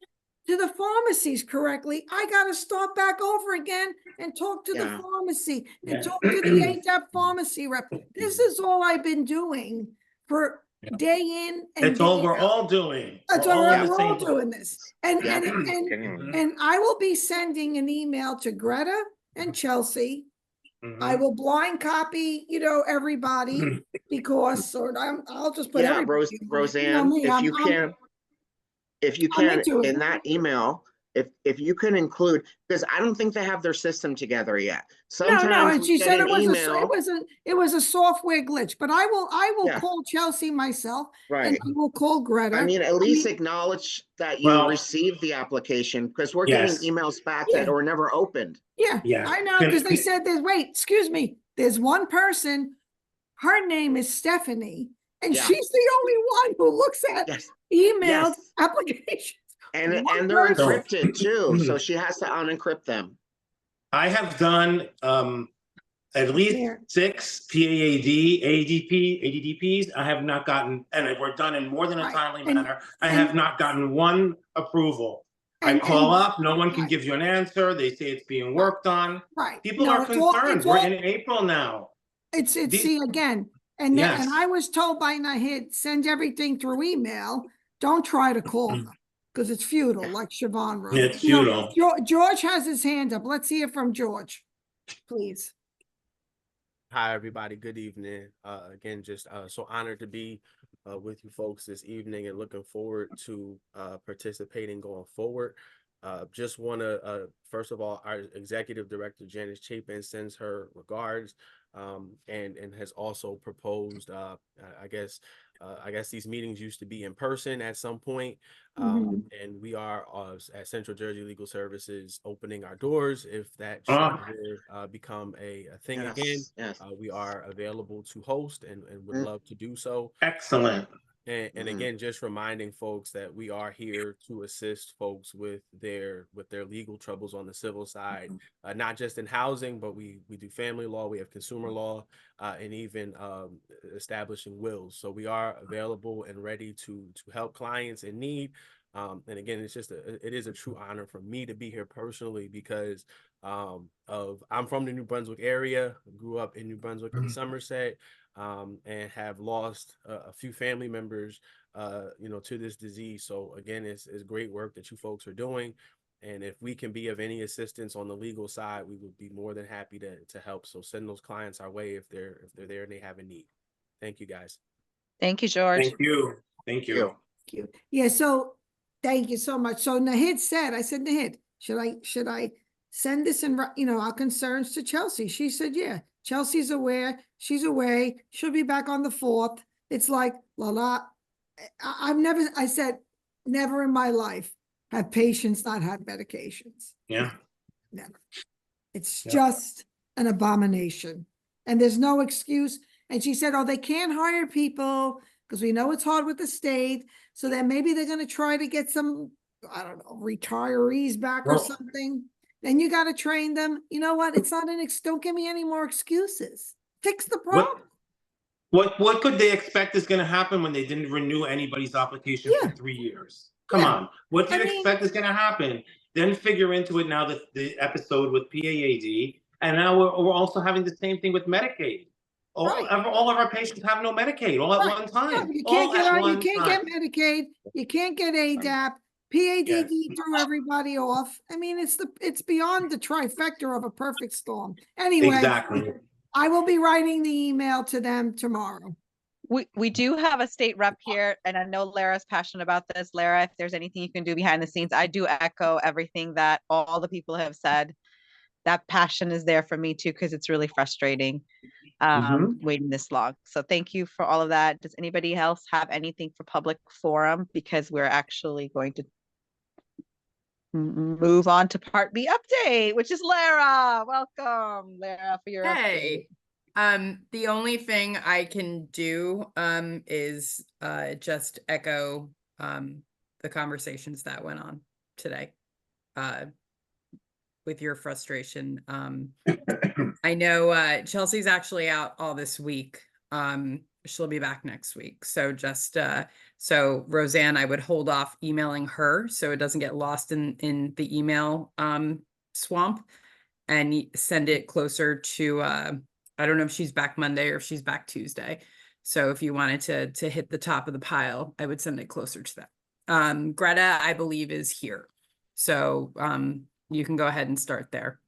to the pharmacies correctly. I gotta start back over again and talk to the Yeah. pharmacy and Yeah. talk to the ADAP pharmacy rep. This is all I've been doing for day in and It's day all we're out. all doing. That's We're why all in the we're all same boat. doing this. And Yeah. and I will be sending an email to Greta and Chelsea. I Mhm. will blind copy, you know, everybody, because, or I'll just put Yeah, everybody on it. You know Roseanne, me, if you can, I'm into it. in that email, if you can include, because I don't think they have their system together yet. No, Sometimes and we she get said an it was email. it was a software glitch, but I will Yeah. call Chelsea myself, and Right. I will call Greta. I mean, at least acknowledge that you Well, received the application, because we're yes. getting emails back Yeah. that were never opened. Yeah, Yeah. I know, because they said wait, excuse me, there's one person, her name is Stephanie, and Yeah. she's the only one who looks at Yes. emailed Yes. applications. And One they're person. encrypted too, so she has to unencrypt them. I have done at least There. 6 ADPs. I have not gotten, and we're done in more than a Right. timely And- manner. I have not gotten one approval. I And- call and- up, no one can right. give you an answer. They say it's being worked on. Right. People No, are it's all- concerned. it's We're all- in April now. It's These- see again, and Yes. and I was told by Nahid, send everything through email. Don't try to call them, because it's futile, like Siobhan wrote. It's You know, futile. George has his hand up. Let's hear from George, please. Hi, everybody. Good evening. Again, just so honored to be with you folks this evening and looking forward to participating going forward. Just want to, first of all, our executive director, Janice Chapin, sends her regards and has also proposed, I guess these meetings used to be in person at some point. And we are at Central Jersey Legal Services opening our doors if that should ever become a thing again. Yes. We are available to host and would love to do so. Excellent. And again, just reminding folks that we are here to assist folks with their legal troubles on the civil side, not just in housing, but we do family law, we have consumer law, and even establishing wills. So we are available and ready to help clients in need. And again, it is a true honor for me to be here personally because I'm from the New Brunswick area, grew up in New Brunswick and Somerset. And have lost a few family members, to this disease. So again, it's great work that you folks are doing. And if we can be of any assistance on the legal side, we would be more than happy to help. So send those clients our way if they're there and they have a need. Thank you, guys. Thank you, George. Thank you. Thank you. Thank you. Yeah, so thank you so much. So Nahid said, I said, Nahid, should I send this in, our concerns to Chelsea? She said, yeah, Chelsea's aware, she's away, she'll be back on the 4th. It's like, I said, never in my life have patients not had medications. Yeah. Never. It's Yep. just an abomination. And there's no excuse. And she said, oh, they can't hire people because we know it's hard with the state. So then maybe they're going to try to get some, I don't know, retirees back or Well- something. Then you got to train them. You know what? It's not don't give me any more excuses. Fix the problem. What could they expect is going to happen when they didn't renew anybody's application for 3 years? Come on, what do you expect is going to happen? Then figure into it now the episode with PAAD, and now we're also having the same thing with Medicaid. All of our patients have no Medicaid all at one time. You all can't get at out, you one can't time. get Medicaid, you can't get ADAP, PADD threw everybody off. I mean, it's beyond the trifecta of a perfect storm. Anyway. Exactly. I will be writing the email to them tomorrow. We do have a state rep here, and I know Lara's passionate about this. Lara, if there's anything you can do behind the scenes, I do echo everything that all the people have said. That passion is there for me too, because it's really frustrating waiting this long. So thank you for all of that. Does anybody else have anything for public forum? Because we're actually going to move on to part B update, which is Lara. Welcome, Lara, for your update. The only thing I can do is just echo the conversations that went on today with your frustration. I know Chelsea's actually out all this week. She'll be back next week. So just so Roseanne, I would hold off emailing her so it doesn't get lost in the email swamp, and send it closer to I don't know if she's back Monday or if she's back Tuesday. So if you wanted to hit the top of the pile, I would send it closer to that. Greta, I believe, is here. So you can go ahead and start there.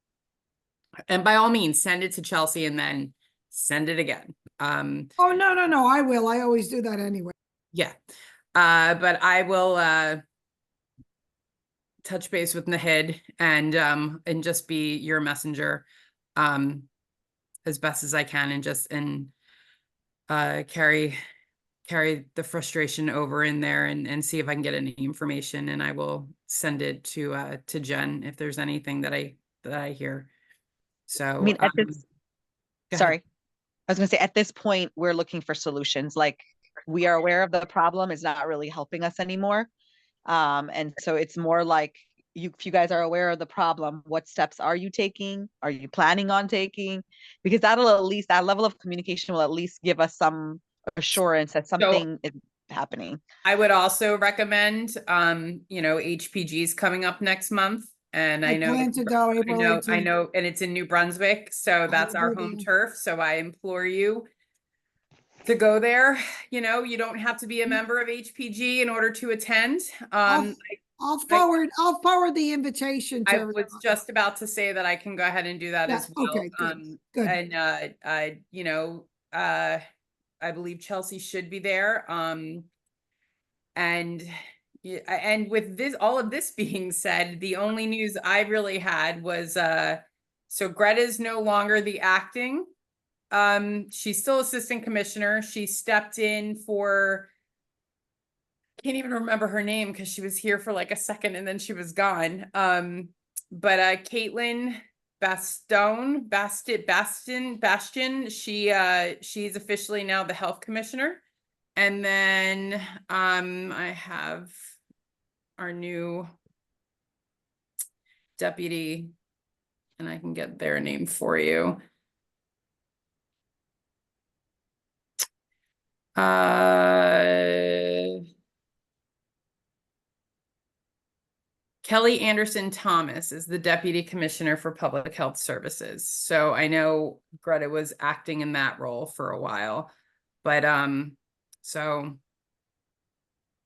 And by all means, send it to Chelsea and then send it again. Oh, no, I will. I always do that anyway. Yeah. But I will touch base with Nahid and just be your messenger as best as I can, and carry the frustration over in there and see if I can get any information, and I will send it to Jen if there's anything that I hear. So I mean, at this, sorry, I was going to say, at this point, we're looking for solutions. Like, we are aware of the problem is not really helping us anymore. And so it's more like, if you guys are aware of the problem, what steps are you taking? Are you planning on taking? Because that'll at least, that level of communication will at least give us some assurance that something is happening. I would also recommend, HPG is coming up next month. And I know, plan to go April 18th. I know, and it's in New Brunswick, so that's our home turf. So I implore you to go there. You don't have to be a member of HPG in order to attend. I'll forward the invitation to I everyone. was just about to say that I can go ahead and do that as well. Okay, good. And I believe Chelsea should be there. And with all of this being said, the only news I really had was so Greta's no longer the acting. She's still assistant commissioner. She stepped in for, can't even remember her name because she was here for like a second and then she was gone. But Caitlin Bastion, she's officially now the health commissioner. And then I have our new deputy, and I can get their name for you. Kelly Anderson Thomas is the Deputy Commissioner for Public Health Services. So I know Greta was acting in that role for a while, but so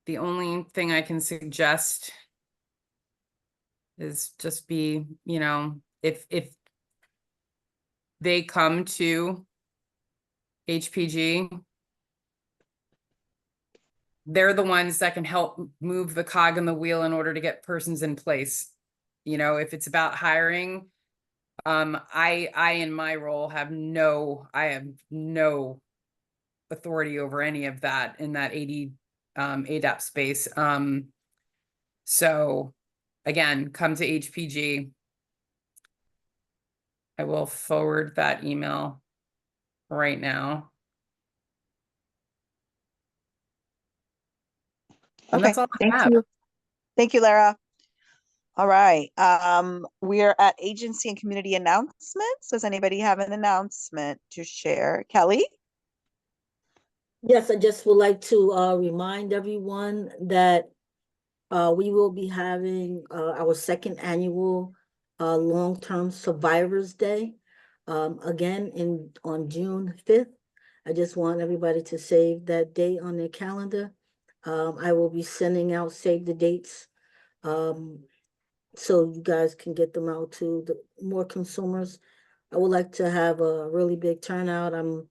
the only thing I can suggest is just be, if they come to HPG, they're the ones that can help move the cog in the wheel in order to get persons in place. If it's about hiring, I in my role have no authority over any of that in that ADAP space. So again, come to HPG. I will forward that email right now. And Okay, that's all I thank have. you. Thank you, Lara. All right, we're at agency and community announcements. Does anybody have an announcement to share? Kelly? Yes, I just would like to remind everyone that we will be having our second annual Long-Term Survivors Day again on June 5th. I just want everybody to save that date on their calendar. I will be sending out save the dates so you guys can get them out to the more consumers. I would like to have a really big turnout. I'm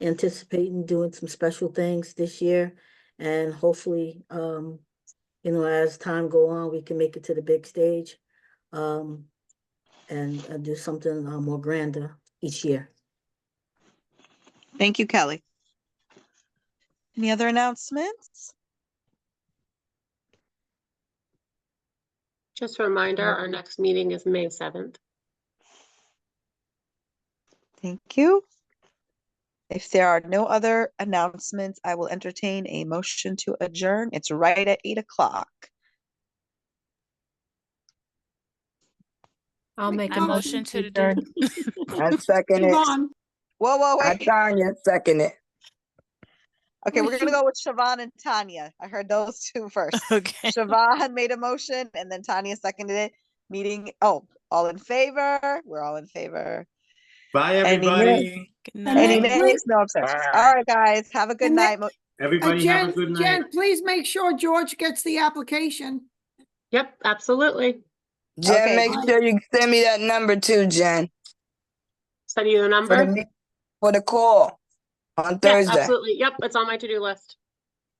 anticipating doing some special things this year, and hopefully, as time go on, we can make it to the big stage, and do something more grander each year. Thank you, Kelly. Any other announcements? Just a reminder, our next meeting is May 7th. Thank you. If there are no other announcements, I will entertain a motion to adjourn. It's right at 8 o'clock. I'll make a I motion motion to to adjourn. I second it. Whoa, I wait. Tanya second it. Okay, we're gonna go with Siobhan and Tanya. I heard those two first. Okay. Siobhan made a motion and then Tanya seconded it. All in favor? We're all in favor. Bye, Any everybody. Good Any night. nays? No abstentions. All right, guys, have a good night. Everybody have a good night. Jen, please make sure George gets the application. Yep, absolutely. Jen, Okay. make sure you send me that number too, Jen. Send you the number? For the call on Yes, Thursday. absolutely. Yep, it's on my to-do list.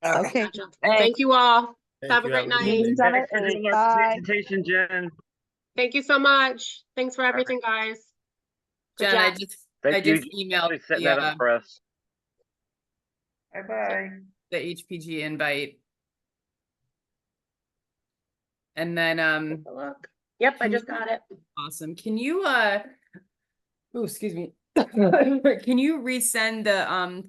Okay. Gotcha. Thank you all. Have a great good night. Meeting's on at Thanks for 8. doing our Bye. presentation, Jen. Thank you so much. Thanks for everything, guys. Good Jen, I job. Thank you just emailed for setting the, that up for us. Bye-bye. the HPG invite. And then Take a look. Yep, I just got it. awesome. Can you oh, excuse me. Can you resend the